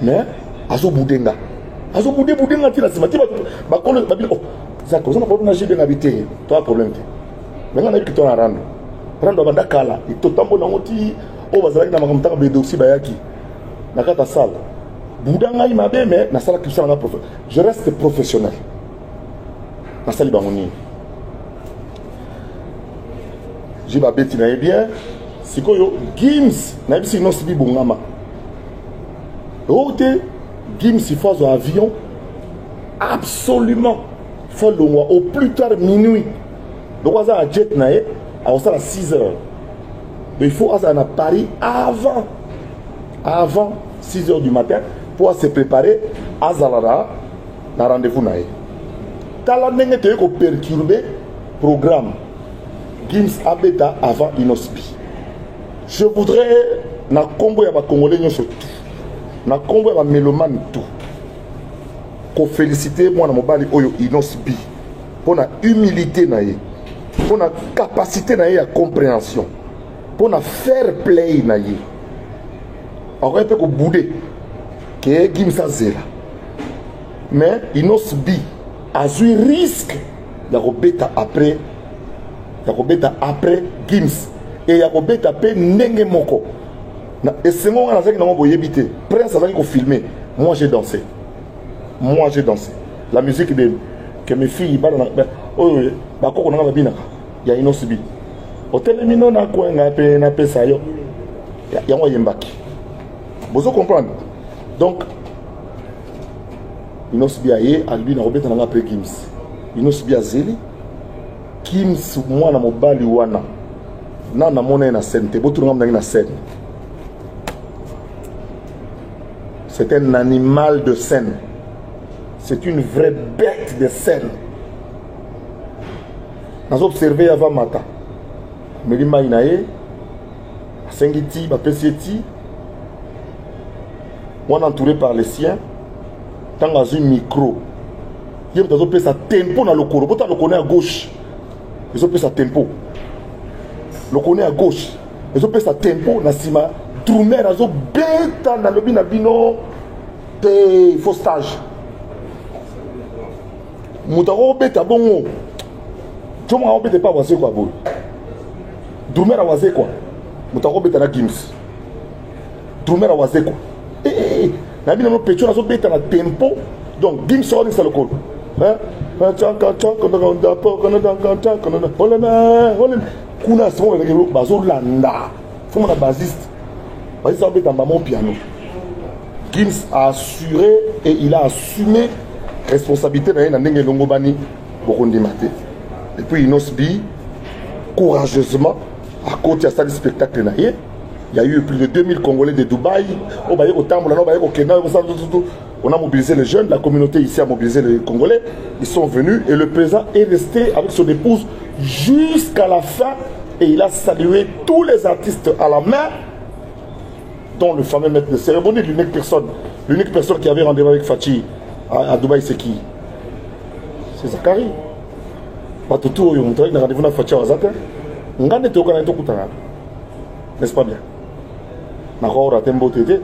Mais, Azo Boudenga. Azo Boudenga, tu l'as dit, oh, Zako, on a pas de JB habité. Tu as un problème. Mais on a vu que tu as un rando. Rando banda kala itotambo na ngoti o bazalaki na makamtaka bedoxy bayaki na kata sala budanga imabe mais na sala kisana na prof je reste professionnel na sali bangoni jiba beti na bien sikoyo Gims na bisi no sibi bongama ote Gims il faut un avion absolument faut le mois au plus tard minuit donc on a jet na à 6 heures. Mais il faut aller à Paris avant 6 heures du matin pour se préparer à Zalara na rendez-vous nae. Tala nenge te ko perturber programme Gims abeta avant Inosbi. Je voudrais na kombo ya ba congolais nyoso tout. Na kombo ya ba mélomane tout. Ko féliciter moi na mobali oyo Inosbi pour na humilité nae. Pour la capacité de compréhension, pour la fair play, on peut bouder que Gims a zéro. Mais Inosbi azui risque ya kobeta après Gims et ya kobeta pe ndenge moko na esengo nga nazaki nango boyebi te Prince azaki ko filmer moi j'ai dansé la musique de que mes filles bana oyo bakoko nanga babinaka ya inosibi otelemino na kwenga pe na pesa yo yango yembaki bozo comprendre donc inosibi aye albi na kobeta nanga après Gims inosibi azeli Gims mwana mobali wana na namona na scène te botu ngam na scène. C'est un animal de scène. C'est une vraie bête de scène. Nous observé avant matin. Melima inae, Sengiti, Bapesieti, on entouré par les siens, tant dans un micro. Il y a des sa tempo dans le coro. Bota le connaît à gauche. Ils ont sa tempo. Le connaît à gauche. Ils ont sa tempo na sima. Trumer azo beta na lobi na bino te faux stage. Moutaro beta bongo. Tu m'as embêté pas voici quoi boule. Trumer a voici quoi. Moutaro beta na Gims. Trumer a voici quoi. Na bino no pecho azo beta na tempo. Donc Gims sort de le col. Hein? Kuna c'est bon avec bazo landa. Faut mon bassiste. Mon piano. Gims a assuré et il a assumé responsabilité dans Ndenge Longobani Bokondi Maté. Et puis Inosbi, courageusement, à côté de ça, spectacle, il y a eu plus de 2000 Congolais de Dubaï. On a mobilisé les jeunes, la communauté ici a mobilisé les Congolais. Ils sont venus et le président est resté avec son épouse jusqu'à la fin et il a salué tous les artistes à la main, dont le fameux maître de cérémonie, l'unique personne qui avait rendez-vous avec Fachi à Dubaï, c'est qui? C'est Zakari. Batutu, il y a rendez-vous avec Fachi à Zata. N'est-ce pas bien? Nako ratembo tete.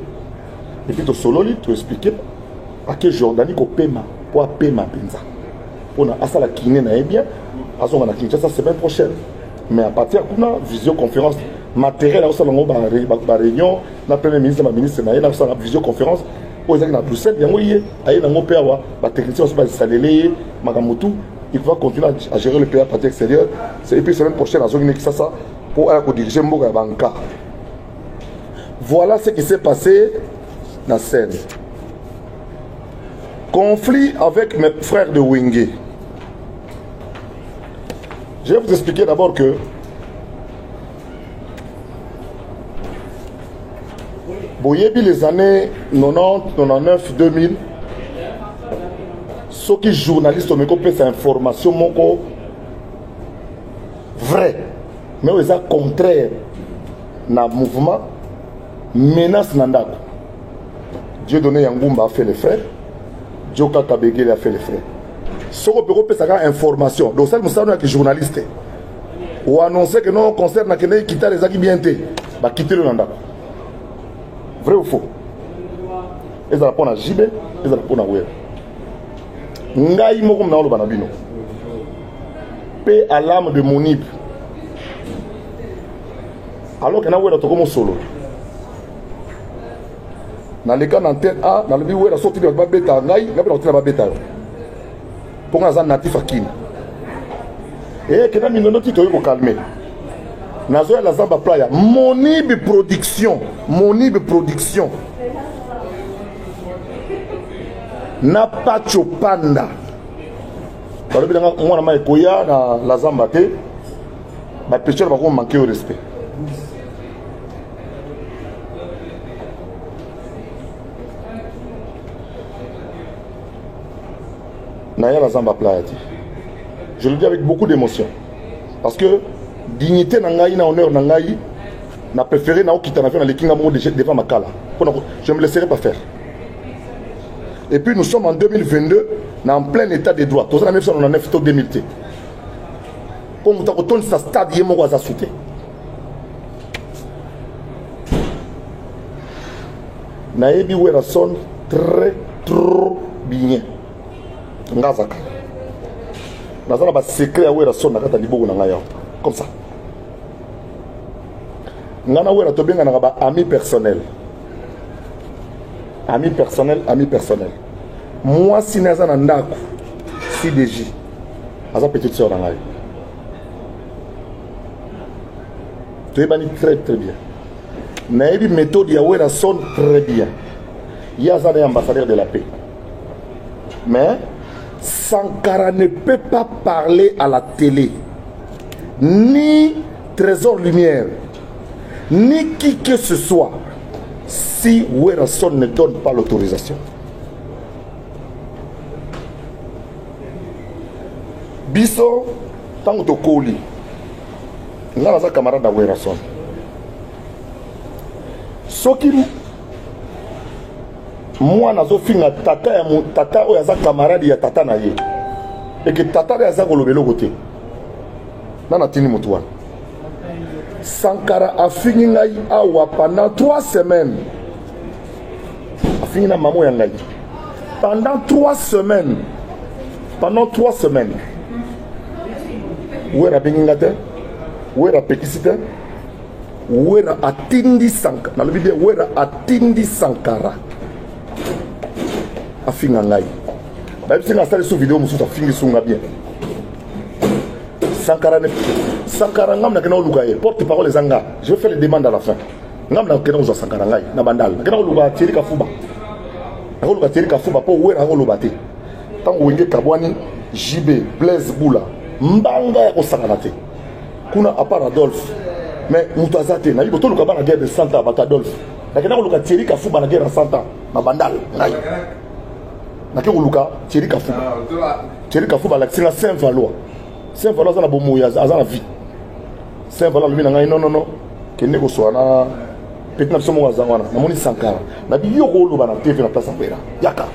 Et puis, tu solo, tu expliquer à quel Jordanie qu'on paie pour payer ma penza. On a ça la kiné na bien. À son la Kinshasa semaine prochaine. Mais à partir de la visioconférence matériel, on a la réunion, la première ministre, la ministre, on a la visioconférence. On a Bruxelles, il y a un père, la technicien, il va continuer à gérer le pays à partir extérieure. Et puis, la semaine prochaine, on a ça pour diriger Mboga Banka. Voilà ce qui s'est passé dans la scène. Conflit avec mes frères de Wingé. Je vais vous expliquer d'abord que Boyebi les années 90, 99, 2000, ceux qui journalistes ont mis cette information moko vrai, mais ils sont contraire na mouvement menace nandako. Dieu donné Yangoumba a fait les frères, Dieu Kakabegele a fait les frères. Ce qu'on peut faire information. Donc ça, nous sommes des journalistes. Ou annoncer que non, concert n'a qu'à quitter les acquis bien té. Bah quitter le nanda. Vrai ou faux? Ils ont rapport à Jibé, ils ont rapport à Web. Ngaï mokum na olo banabino. Paix à l'âme de Monib. Alors que na Web a tokomo solo. Dans les cas d'antenne A, dans le but où elle a sorti de la bêta, Ngaï, n'a pas sorti de la bêta. Pour un natif à Kin. Et que nous avons dit que nous calmer. Nous avons la Zamba Playa. Monib production. N'a pas chopanda. Dans le but où on a Koya dans la Zamba, les pêcheurs vont manquer au respect. La Zamba Playa. Je le dis avec beaucoup d'émotion. Parce que dignité nangaï, na honneur nangaï, n'a préféré na okita na faire na lekinga mo devant Makala. Je ne me laisserai pas faire. Et puis nous sommes en 2022, en plein état de droit. Tout ça, même si on en a fait 2000. Pour nous retourner sa stade, yémo wa zasouté. Naebi Werason très trop bien. Ngazaka. Nazana ba secret Wera Son nakata libogo na ngaya. Comme ça. Ngana Wera to benga na ba ami personnel. Ami personnel, ami personnel. Moi si nazana ndako CDJ. Aza petite sœur na ngaya. Tu es bani très très bien. Naïbi méthode ya Wera Son très bien. Il y a un ambassadeur de la paix. Mais Sankara ne peut pas parler à la télé, ni Trésor Lumière, ni qui que ce soit, si Wera Son ne donne pas l'autorisation. Biso, tant que tu colis, nous avons un camarade à Wera Son. Ce qui moi nazo finga tata ya mon tata o yaza camarade ya tata na ye et que tata ya za kolobelo côté nana tini mutuwa Sankara a fini ngai awa pendant 3 semaines a fini na maman ya ngai pendant 3 semaines Wera benginga te Wera pekisite Wera atindi Sankara na lobi Wera atindi Sankara a finga ngai ba bisi na sali sous vidéo musuta fingi sunga bien Sankara ngam na kena oluga ye porte parole zanga je vais faire les demandes à la fin ngam na kena uza Sankara ngai na bandal kena oluga Thierry Kafuba na oluga Thierry Kafuba po Wera oluga te tango wenge Kabwani JB Blaise Boula mbanga ya kosakana te kuna à part Adolphe mais mutazate na yibo toluka bana guerre de 100 ans ba Adolphe na kena oluga Thierry Kafuba na guerre de 100 ans na bandal ngai Nake uluka Thierry Kafuba. Thierry Kafuba la singa Saint-Valois. Saint-Valois na bomoya azana vie. Saint-Valois lui nanga non kende ko soana petna somo wazangwana na moni Sankara. Na biyo ko luba na TV na place Mbera. Yaka.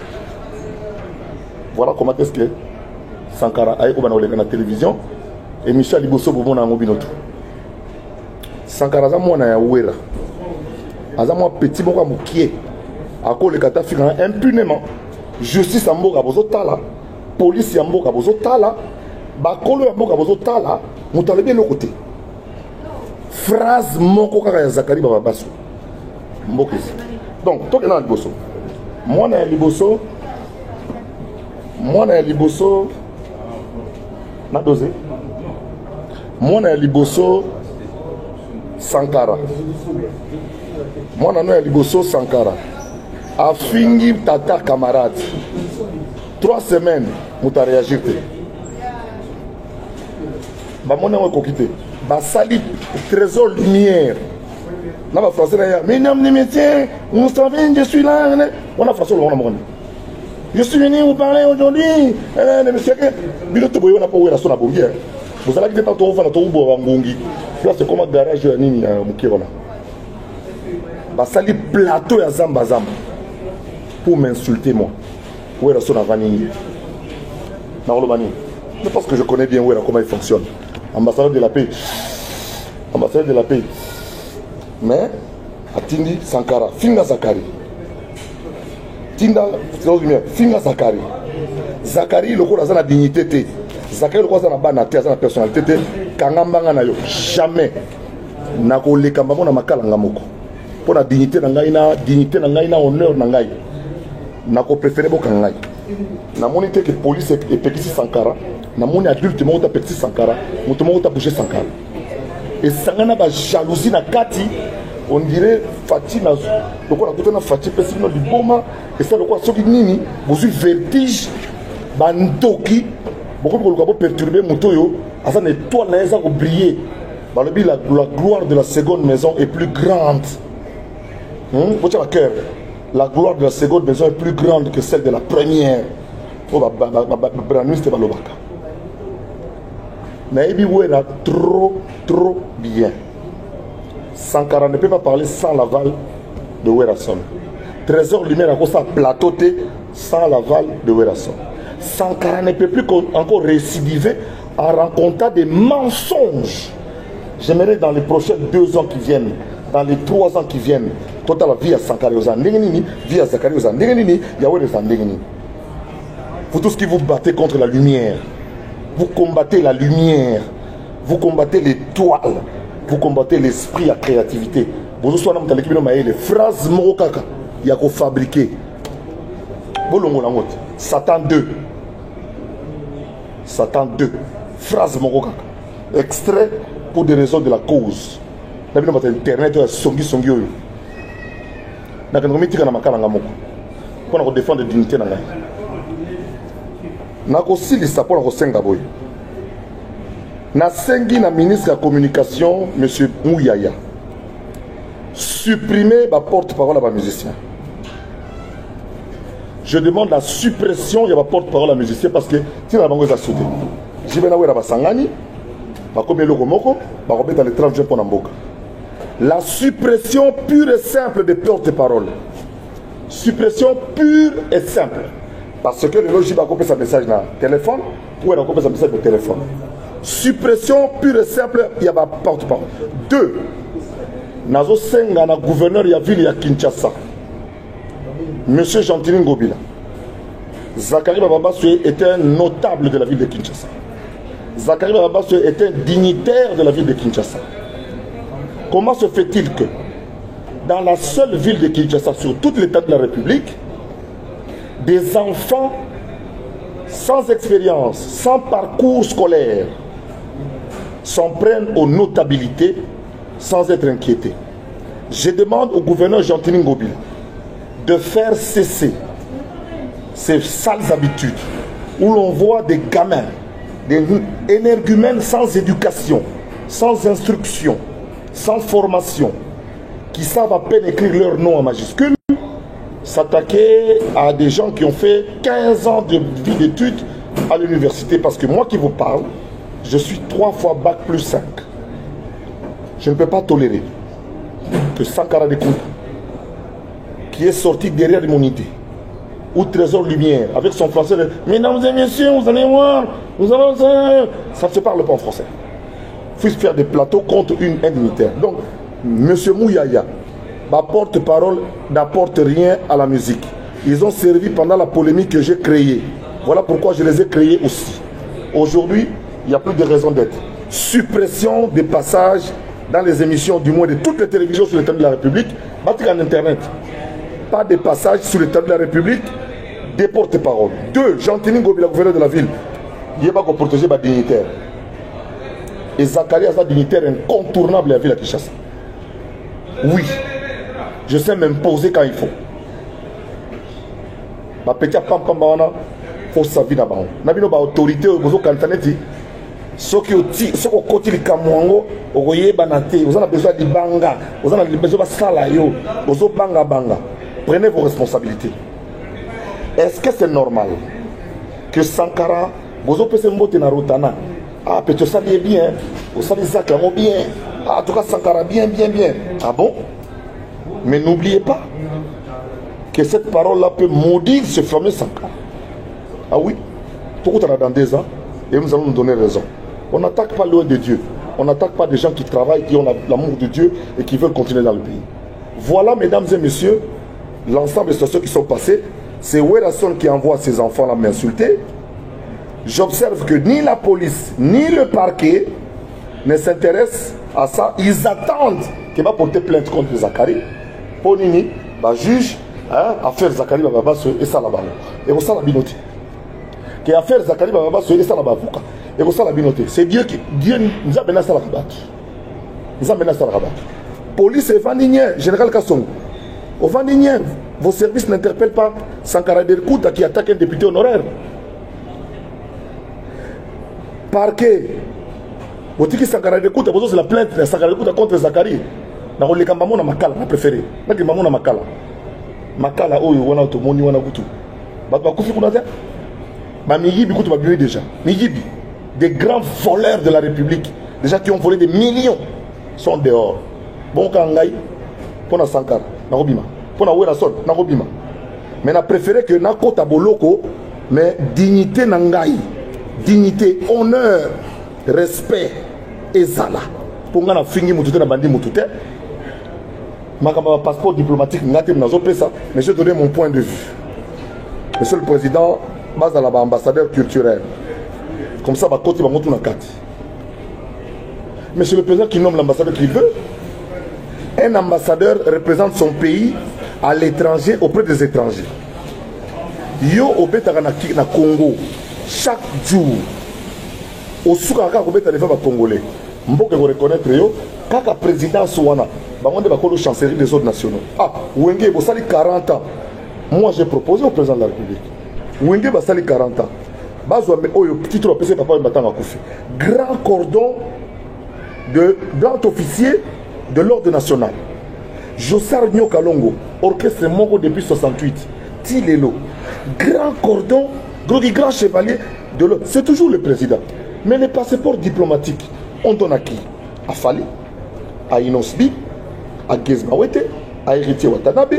Voilà comment est-ce que Sankara a ko bana olenga na télévision et Michel Liboso bomo na ngobinoto. Sankara za mwana ya Wera. Azamwa petit moko mukie. Akole kata fika impunément. Justice ya mboka bozo tala, police ya mboka bozo tala, bakolo ya mboka bozo tala, mutalebi le côté. Phrase moko kaka ya Zakari Baba Basso. Mboka ici. Donc, toke na Liboso. Mwana ya Liboso na dosé. Mwana ya Liboso Sankara. Mwana no ya Liboso Sankara. A fini tata camarade 3 semaines muta réagir te ba mona wa kokité ba sali Trésor Lumière na ba français na mesdames les métiers on savait je suis là on a français on a mon je suis venu vous parler aujourd'hui les messieurs bilo to boyo na po Wera Son na bongi vous allez que tantôt on va na to bo ngongi là c'est comme garage nini mukirona ba sali plateau ya zamba pour m'insulter moi. Wera Son avani. Je pense que je connais bien Wera comment il fonctionne. Ambassadeur de la paix. Mais atindi Sankara, Finga Zakari. Tinda Finga Zakari. Zakari le ko na dignité te. Zakari le ko na banate na personnalité te. Kangambanga na yo jamais. Na ko leka mbango na makala ngamoko. Pour la dignité na ngai na honneur na ngai. Nako préféré bokangai. Na moni te que police et pekisi Sankara. Na moni adulte mo ta pekisi Sankara, moto mo ta bouger Sankara. Et sangana ba jalousie na kati, on dirait Fati na loko na kotana Fati pesi no liboma et ça loko soki nini, bozu vertige bandoki, beaucoup ko loko perturber moto yo, asa na étoile na eza ko briller. Ba lobi la gloire de la seconde maison est plus grande. Votre cœur. La gloire de la seconde maison est plus grande que celle de la première. Oh, Branus Balobaka. Naïbi Wera trop bien. Sankara ne peut pas parler sans l'aval de Wera Son. Trésor Lumière a comme ça plateau sans l'aval de Wera Son. Sankara ne peut plus encore récidiver en racontant des mensonges. J'aimerais dans les prochains 2 ans qui viennent, dans les 3 ans qui viennent, quand la vie à Sankara aux Andengini, vie à Zakari aux Andengini, Yahweh les Andengini. Vous tous qui vous battez contre la lumière, vous combattez la lumière, vous combattez l'étoile, vous combattez l'esprit, la créativité. Vous avez les phrases morokaka, il y a qu'à fabriquer. Satan 2. Satan 2. Phrase morokaka. Extrait pour des raisons de la cause. Vous avez internet, songi. Vous avez pour défendre la dignité. Vous avez aussi les sapeurs au Sengaboy. Nasengi na ministre de la communication, M. Mouyaya, supprimer la porte-parole à la musicien. Je demande la suppression de la porte-parole à la musicien parce que si la banque est soudée, je vais la Sangani, dans les 30 jours pour Namboka. La suppression pure et simple des porte-parole. Suppression pure et simple. Parce que le logis va couper sa message dans le téléphone, ou elle va couper sa message dans le téléphone. Suppression pure et simple, il y a pas porte-parole. 2. Nazo Senga, na gouverneur de la ville de Kinshasa, Monsieur Jean-Tini Ngobila. Zakari Bababassoué était un notable de la ville de Kinshasa. Zakari Bababassoué était un dignitaire de la ville de Kinshasa. Comment se fait-il que dans la seule ville de Kinshasa, sur toute l'état de la République, des enfants sans expérience, sans parcours scolaire, s'en prennent aux notabilités sans être inquiétés? Je demande au gouverneur Jean-Tini Ngobila de faire cesser ces sales habitudes où l'on voit des gamins, des énergumènes sans éducation, sans instruction, sans formation, qui savent à peine écrire leur nom en majuscule, s'attaquer à des gens qui ont fait 15 ans de vie d'études à l'université. Parce que moi qui vous parle, je suis 3 fois bac plus 5. Je ne peux pas tolérer que Sankara Dekounta, qui est sorti derrière mon idée, ou Trésor Lumière, avec son français, mesdames et messieurs, vous allez voir, ça ne se parle pas en français. Il faut faire des plateaux contre une dignitaire. Donc, M. Mouyaya, ma porte-parole n'apporte rien à la musique. Ils ont servi pendant la polémique que j'ai créée. Voilà pourquoi je les ai créés aussi. Aujourd'hui, il n'y a plus de raison d'être. Suppression des passages dans les émissions, du moins de toutes les télévisions sur le thème de la République, battre en Internet. Pas de passages sur le thème de la République, des porte-paroles. 2. Jean-Tini Ngobila, gouverneur de la ville, il n'y a pas qu'à protéger les dignitaires. Et Zakari a sa dignitaire incontournable à la ville de Kinshasa. Oui, je sais m'imposer quand il faut. Ma petite pam faut sa vie d'abord. Nabino ba autorité au kantaneti. Ceux qui ont côté les Kamwango, au Royer Banate, vous en avez besoin de banga, vous en avez besoin de salayo, vous en banga banga. Prenez vos responsabilités. Est-ce que c'est normal que Sankara, vous en pouvez monter dans Rotana? Ah, peut-être ça bien bien, vous savez ça clairement bien. Ah, en tout cas, Sankara bien. Ah bon? Mais n'oubliez pas que cette parole-là peut maudire ce fameux Sankara. Ah oui, tout le monde dans 2 ans, et nous allons nous donner raison. On n'attaque pas loin de Dieu. On n'attaque pas des gens qui travaillent, qui ont l'amour de Dieu et qui veulent continuer dans le pays. Voilà, mesdames et messieurs, l'ensemble des situations qui sont passées. C'est Werrason qui envoie ses enfants à m'insulter. J'observe que ni la police, ni le parquet ne s'intéressent à ça. Ils attendent qu'il va porter plainte contre Zakari. Pour Nini, le juge, affaire Zakari Bababassoué et ça là-bas. Et vous savez la binote. Que affaire Zakari Bababassoué et ça là-bas. Et vous savez la binote. C'est Dieu qui nous a mené à ça là-bas. Nous a mené à ça là-bas. Police et Vandinien, général Kassong. Au Vandinien, vos services n'interpellent pas Sankara Dekounta qui attaque un député honoraire. Parquet. Vous dites que Sankara Dekounta, vous avez la plainte de Sankara Dekounta contre Zakari. Dans le cas de Makala, ma préféré. Makala Makala. Makala, oh, on a tout moni, on a tout. Bah, Koufi Kounata. Bah, Miyibi, Koutou, bah, déjà. Miyibi, des grands voleurs de la République, déjà qui ont volé des millions, sont dehors. Bon, Kangai, pour Sankara, Narobima. Pour Werrason, Narobima. Mais on a préféré que Nakota Boloko, mais dignité Nangai, dignité, honneur, respect, et Zala. Pour qu'on a fini Moutouté, Nabandi Moutouté. Ma passeport diplomatique, mais je donné mon point de vue. Monsieur le Président, ambassadeur culturel, Comme ça, bah, côté, bah, on tourne à 4. Mais c'est le président qui nomme l'ambassadeur qu'il veut. Un ambassadeur représente son pays à l'étranger, auprès des étrangers. Yo, au Bétara na Congo, chaque jour, au Soukaka, au Bétara, les femmes congolais. Mboke vous reconnaître yo, kaka président Souana, bangonde bakolo chancellerie des autres nationaux. Ah, Wenge, vous salez 40 ans. Moi, j'ai proposé au président de la République. Wenge, vous salez 40 ans. Bazouame, oyo, petit trop, PC, papa, batanga koufi. Grand cordon grand officier de l'ordre national. Jossar Nyokalongo, orchestre Mongo depuis 68. Tilelo, grand cordon, grand chevalier de l'ordre. C'est toujours le président. Mais les passeports diplomatiques, on donne à qui? À Fali, à Inosbi, à Gezmawete, à Héritier Watanabe,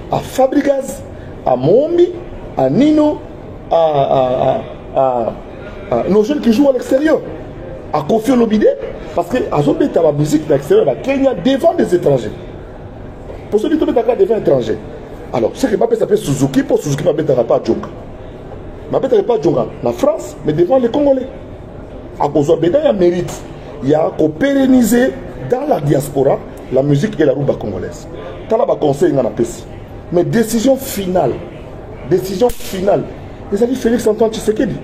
à Fabrigaz, à Mombi, à Nino, à nos jeunes qui jouent à l'extérieur. À Kofi Olomide, parce que Azobé la musique de l'extérieur, la Kenya devant des étrangers. Pour ceux qui sont devant étrangers. Alors, ce que Mbappé s'appelle Suzuki, pour Suzuki, Mbappé n'aura pas Djonga. Mbappé n'aura pas Djonga, la France, mais devant les Congolais. À Kozobé, il y a mérite. Il y a qu'à pérenniser dans la diaspora la musique et la rumba congolaise. T'as là, conseil, il y a un PC. Mais décision finale. Décision finale. Les amis Félix Antoine Tshisekedi.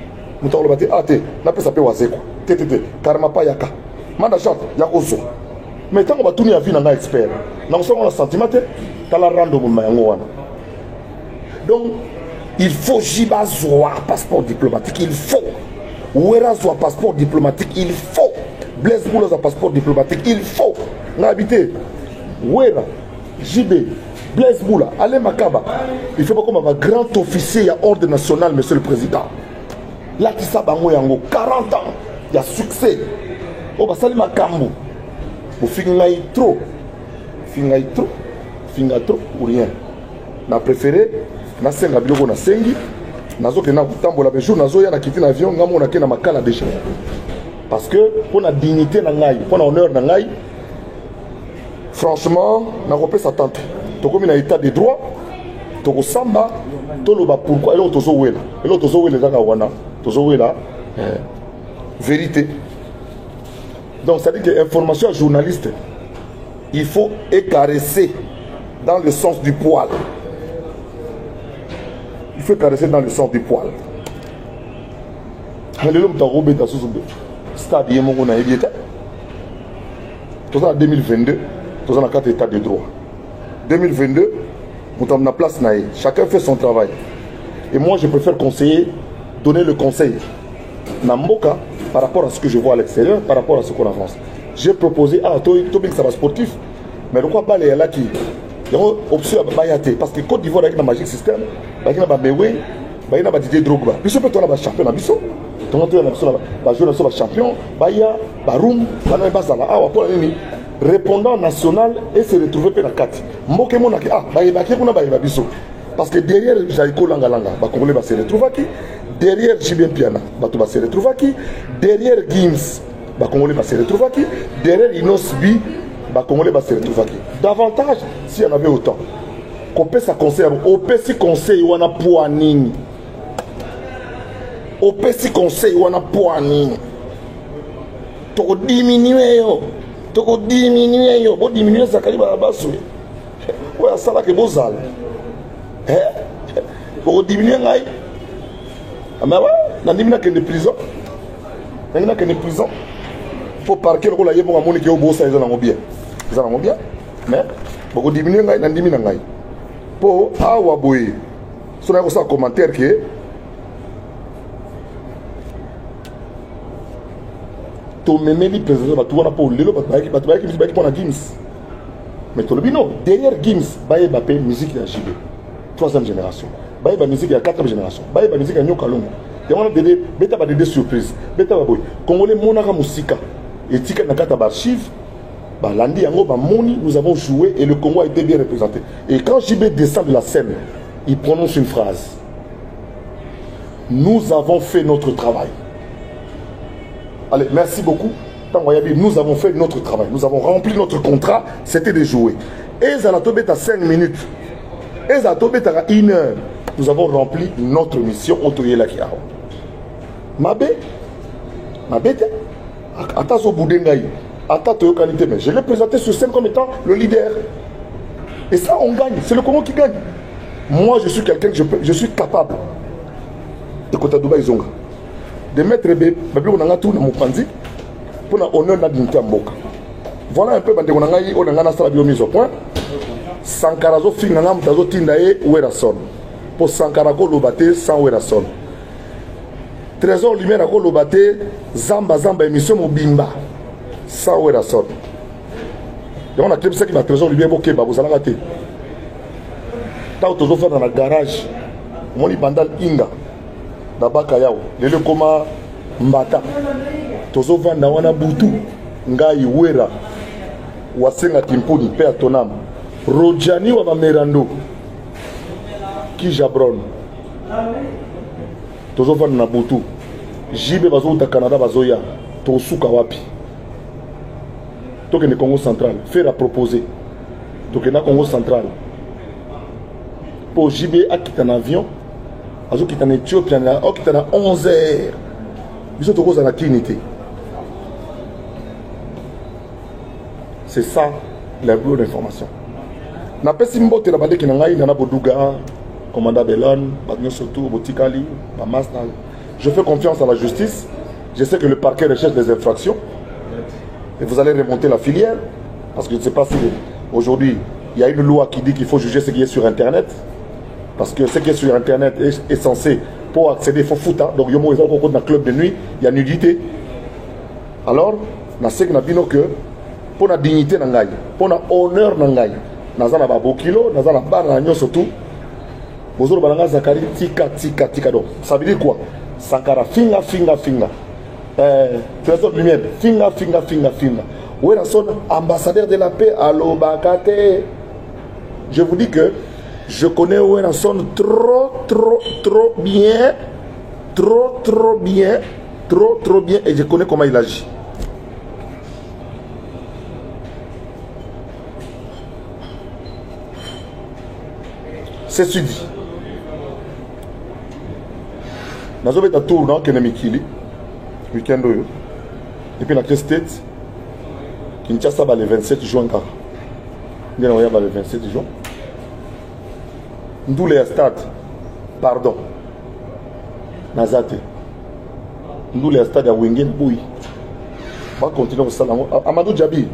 Nous t'avons dit, ah, t'es, n'a pas s'appelé Wazeko. Karma pa yaka. Manda chante, yakoso. Mais tant qu'on va tourner à vie dans un expert, dans le sentiment, t'as la rando mon. Donc, il faut Jiba Zoa, passeport diplomatique, il faut. Ouera Zoa, passeport diplomatique, il faut. Blaise Boulos, passeport diplomatique, il faut. On a habité. Ouera, JB, Blaise Boula, Alain Makaba. Il faut pas comme un grand officier à ordre national, monsieur le président. Là, tu sais, 40 ans. Il y a succès. Oh, bah, ça, c'est ma cambo. Vous finissez trop. Finissez trop ou rien. Na préféré, na senga biloko na sengi. Nazo ke na kutambola be jour nazo ya na kiti na avion ngamo na ke na makala déjà. Parce que pour la dignité na ngai, pour l'honneur na ngai, franchement, na repé sa tante. To comme na état de droit, to ko samba, to lo ba pourquoi et l'autre zo wela. Et l'autre zo wela zaka wana, to zo wela. Vérité. Donc ça dit que information journaliste, il faut écaresser dans le sens du poil. Il faut caresser dans le sens du poil. Stade Yemongo na Ebieta. Tout ça en 2022, tout ça dans 4 états de droit. 2022, nous avons la place naïe. Chacun fait son travail. Et moi je préfère conseiller, donner le conseil. Namboka, par rapport à ce que je vois à l'extérieur, par rapport à ce qu'on avance. J'ai proposé, que ça va sportif, mais pourquoi pas les là qui ont option à Bayate, parce que Côte d'Ivoire avec la Magic System, avec la Bamewe, il y a Didier Drogba. Puis je peux être champion à Bisso, tu vas jouer dans champion, Baya, Baroum, Banabasala, répondant national et se retrouver pour la 4. Mokemon a Bisso. Parce que derrière Jaïko Langalanga, Congolais va se retrouver qui? Derrière Jibien Piana, va se retrouver qui? Derrière Gims, Congolais va se retrouver qui? Derrière Inosbi, Congolais va se retrouver qui? Davantage, s'il y en avait autant. Qu'on peut sa conseil, au PC conseil, on a poignine. Au PC conseil, on a poignine. Tu vas diminuer, tu vas diminuer, tu vas diminuer, ça va être basse. Ouais, ça là que vous allez. Pour diminuer l'ail. Mais ouais, on a diminué de prison. On a de prison. Pour parquer le rôle, il y a un monde qui est au beau, ça ils en ont bien. Ils en ont bien. Mais pour diminuer l'ail, on a diminué l'ail. Pour Awaboy, si on a un commentaire qui est tu me mets les présidents, tu vois pour le lot, tu vas pour la Gims. Mais tu le dis non, derrière Gims, il y a musique de JB. 3e génération. Il y a musique de 4e génération. Il y a musique de Nyokalongo. Il y a des surprises. Congolais, Monara Moussika. Et Tika Nakata Archive. Landi Yango, Moni, nous avons joué et le Congo a été bien représenté. Et quand JB descend de la scène, il prononce une phrase. Nous avons fait notre travail. Allez, merci beaucoup. Nous avons fait notre travail. Nous avons rempli notre contrat. C'était de jouer. Et Zanatobet à 5 minutes. Et Zanatobet à 1 heure. Nous avons rempli notre mission. Mabé, Ma bête, attends au bout d'engaï, attends au qualité, mais je l'ai présenté sur scène comme étant le leader. Et ça, on gagne. C'est le Congo qui gagne. Moi, je suis quelqu'un que je suis capable de Kota Dubaï Zonga. De mettre bébé, on a tout dans mon panzi pour l'honneur de la dignité à Mboka. Voilà un peu, on a la mise au point. Sankarazo Fingana Mtazo Tindae Werason. Pour Sankarago Lobate sans Werason. Trésor Lumière à Lobate, Zamba émission Mobimba sans Werason. Et on a créé ça qui m'a Trésor Lumière Boké, vous allez rater. Tant que tu dans le garage, mon bandal Inga, Dabaka Yao, les Lekoma Mbata, Tozo Vanda Wana Boutou, Ngai Wera, Wasenga Timpuni, Père Tonam, Rojani Wabamerando, Ki Jabron, Tozo Vanda Boutou, Jibe Bazo de Canada Bazoya, Tosuka Wapi, Tokene Congo Central, faire à proposer, Tokena Congo Central. Pour JB à quitter un avion, à qui est en Éthiopie, à qui est en 11 heures. Ils sont tous à la clinique. C'est ça la bonne information. Na pesi mbote la bande qui n'engaille nana Boduga, commandant Belon, Bagno Soto, Botikali, Mamasna. Je fais confiance à la justice. Je sais que le parquet recherche des infractions. Et vous allez remonter la filière. Parce que je ne sais pas si aujourd'hui il y a une loi qui dit qu'il faut juger ce qui est sur Internet. Parce que ce qui est sur Internet est censé, pour accéder, il faut foutre. Donc, il y a un club de nuit, il y a nudité. Alors, je sais que pour la dignité, pour l'honneur, nous avons un beau kilo, nous avons un bar, nous surtout. Vous avez un Zakari, tika. Donc, ça veut dire quoi? Sankara, finga. Trésor Lumière, finga. Où est son ambassadeur de la paix, Allo Bakate? Je vous dis que je connais Wenasson trop bien, et je connais comment il agit. C'est ce dit. Nous avons un tour dans Kenemikili, week-end, et puis la State, Kinshasa le 27 juin. Il y a le 27 juin. D'où les stades, pardon, Nazate. D'où les stades à Wingen Boui. On va continuer au salon. Amadou Djabi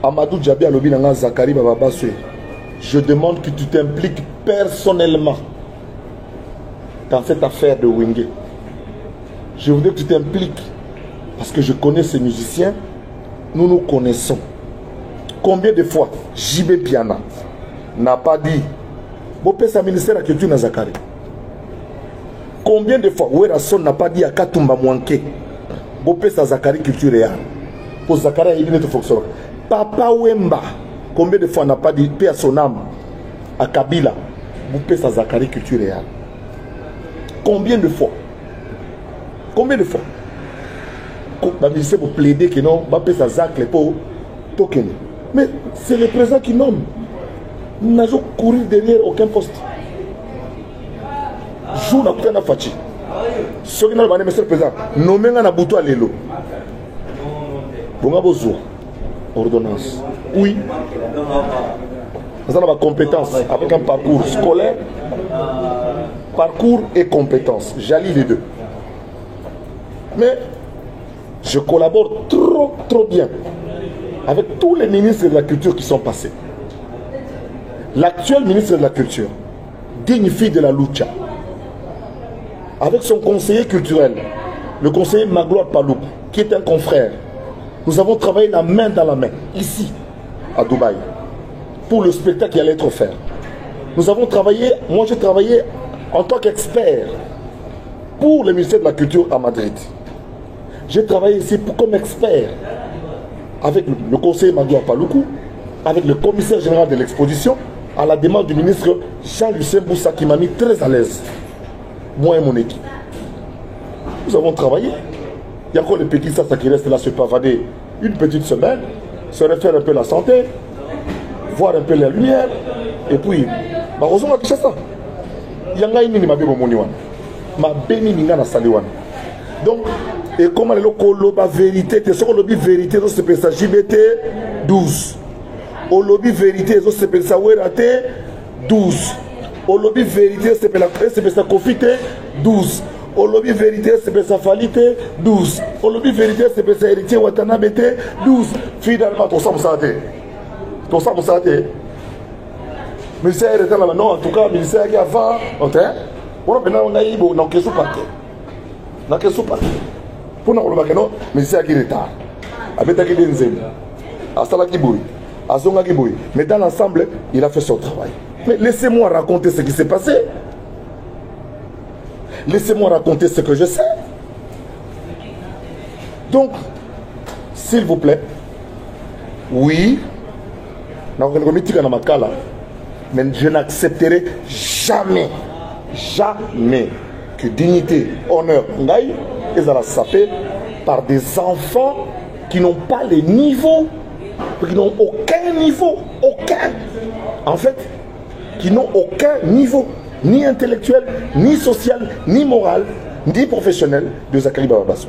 à l'objet de Zakari Bababaswe. Je demande que tu t'impliques personnellement dans cette affaire de Wenge. Je voudrais que tu t'impliques parce que je connais ces musiciens. Nous nous connaissons. Combien de fois JB Piana n'a pas dit Bopé sa ministère de la culture na Zakari? Combien de fois Werason n'a pas dit à Katumba Mwanke Bopé sa Zakari culture réelle? Pour Zakari il ne te fonctionne. Papa Wemba, combien de fois n'a pas dit paix à son âme à Kabila Bopé sa Zakari culture réelle? Combien de fois? La ministère pour plaider que non, Bopé sa Zakle pour token. Mais c'est le président qui nomme. Nous n'avons couru derrière aucun poste. Jour n'a pas fait. Ce qui n'a pas été président, nommé un aboutou à l'élo. Bon, ordonnance. Oui. Nous avons la compétence avec un parcours scolaire, parcours et compétences. J'allie les deux. Mais je collabore trop bien avec tous les ministres de la culture qui sont passés. L'actuel ministre de la Culture, digne fille de la lucha, avec son conseiller culturel, le conseiller Magloire Palouk, qui est un confrère, nous avons travaillé la main dans la main, ici, à Dubaï, pour le spectacle qui allait être offert. Nous avons travaillé, moi j'ai travaillé en tant qu'expert pour le ministère de la Culture à Madrid. J'ai travaillé ici comme expert avec le conseiller Magloire Paloukou, avec le commissaire général de l'exposition, à la demande du ministre Jean-Lucien Boussa qui m'a mis très à l'aise, moi et mon équipe. Nous avons travaillé. Il y a encore les petits ça qui restent là se pavader une petite semaine, se refaire un peu la santé, voir un peu la lumière, et puis, heureusement, on a ça. Il y a un ma béni minga na saliwan. Donc, Et comment le lobby vérité, c'est ce que lobby vérité, c'est ce ça JBT 12. Au lobby vérité, c'est ça WRAT 12. Au lobby vérité, c'est ça Confité 12. Au lobby vérité, c'est ça Falité 12. Au lobby vérité, c'est ça Héritier Watanabe 12. Finalement, tout ça, vous savez. Tout ça, vous savez. Ministère était là, non, en tout cas, ministère qui avant, on a eu un question parti. Dans quel sous-parti? Pour nous, on a dit ministère qui retard. Avec qui Benzem, Asala Kiboui, Azonga Kiboui. Mais dans l'ensemble, il a fait son travail. Mais laissez-moi raconter ce qui s'est passé. Laissez-moi raconter ce que je sais. Donc, s'il vous plaît, oui, mais je n'accepterai jamais, jamais que dignité, honneur, ngaï, ils allaient sapé par des enfants qui n'ont pas les niveaux, qui n'ont aucun niveau, aucun. En fait, qui n'ont aucun niveau, ni intellectuel, ni social, ni moral, ni professionnel de Zakari Bababasso.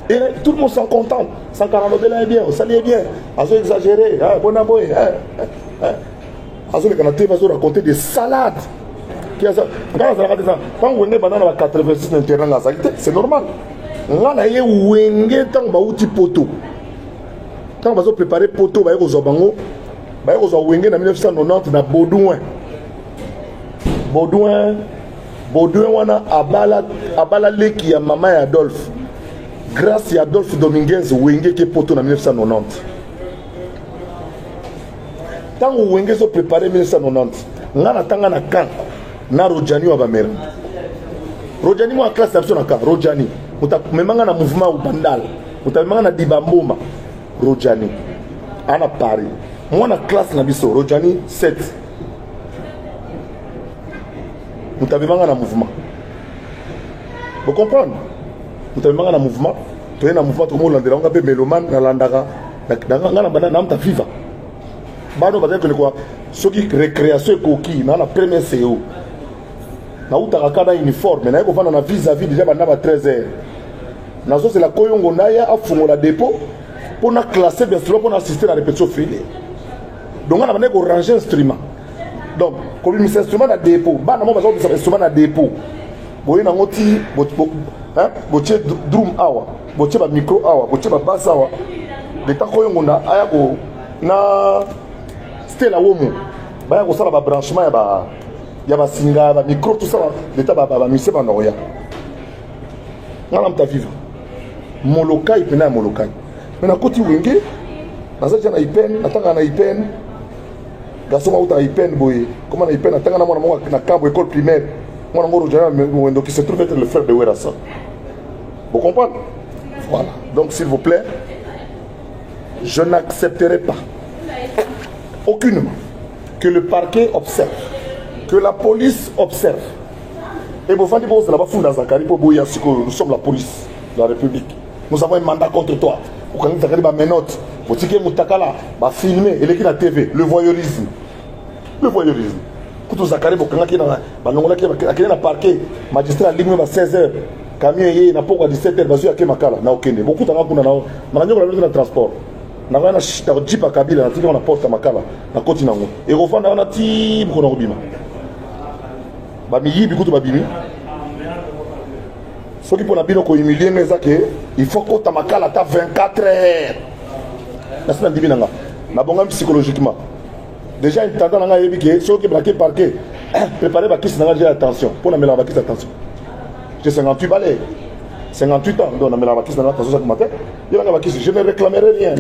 Et tout le monde s'en contente. 140 là est bien, ça est bien. Azo exagéré, bon aboy. Azo les Canadiens vont raconter des salades. Quand on est dans 86 internet, c'est normal. On a eu un temps où poto. Quand on va préparer poto, on va aux Obango, on va aux Wenge en 1990 dans Baudouin. Baudouin, on a Abala Leki à Maman et Adolphe. Grâce à Adolphe Dominguez, Wenge qui est poto en 1990. Tant que Wenge a préparé en 1990, on a attendu un camp. Na Rojani wa bamera. Rojani wa classe d'absence na Rojani. Utamemanga na mouvement ou bandal. Utamemanga na Dibamboma. Rojani. Ana Paris. Moi na classe na biso Rojani 7. Utamemanga na mouvement. Vous comprenez? Utamemanga na mouvement. Tu es na mouvement tout le monde landera on be meloman na landara. Na bana na mta viva. Bano ba que quoi ce qui récréation coquille na la première CO. Na utakakana uniforme na yeko vana na vis-à-vis déjà bana ba 13h. Nazo c'est la koyongo naya afungo la dépôt pour na classer bien sûr pour assister à la répétition finie. Donc on a besoin de ranger instrument. Donc comme il instrument na dépôt, bana mo bazo instrument na dépôt. Boye na ngoti hein, botie drum awa, botie ba micro awa, botie ba basse awa. L'état koyongo na aya ko na c'était la womo. Ba ya ko sala ba branchement ya ba singa ba micro tout ça l'état ba mise ba noya. Ngala mta vivre. Molokai pena molokai. Mais na koti wenge na za na ipen natanga na ipen. Gaso ma uta ipen boye. Comment na ipen natanga na mwana mo na camp école primaire. Mwana ngoro jana mwendo qui se trouve être le frère de Werassa. Vous comprenez? Voilà. Donc s'il vous plaît, je n'accepterai pas aucunement que le parquet observe, que la police observe. Et vous faites bon, nous sommes la police de la République. Nous avons un mandat contre toi. Vous connaissez mes notes. Vous dites que Moutakala va filmer et la TV, le voyeurisme. Le voyeurisme. Quand vous avez un parquet, magistrat ligne à 16h, camion n'a pas 17h, basé à Kemakala, n'a aucun. Beaucoup de transport. Na wana jipa kabila na tika na porte makala na koti nango et revanda wana ti bukona robima ba miyi bikutu ba bimi soki pona bino ko humilier ngeza ke il faut ko ta makala ta 24 heures na sina dibi nanga na bonga psychologiquement déjà intendant nanga yebi ke soki braqué parquet préparer ba kisi nanga j'ai attention pour na mela ba kisi attention j'ai 58 balais 58 ans, donc on a mis la vaquisse dans la matin. Je ne réclamerai rien,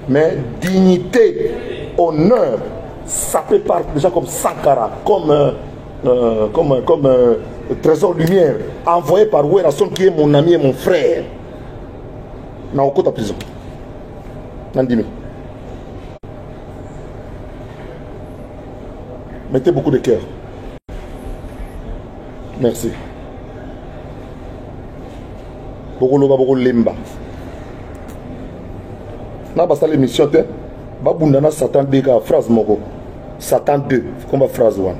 mais dignité, honneur, ça peut partir déjà comme Sankara, comme Trésor Lumière, envoyé par Werasson qui est mon ami et mon frère. Dans la prison. Nandimi. Mettez beaucoup de cœur. Merci. Beaucoup lemba. Na basta l'émission te. Babundana Satan 2 phrase moko. Satan 2 comme phrase 1.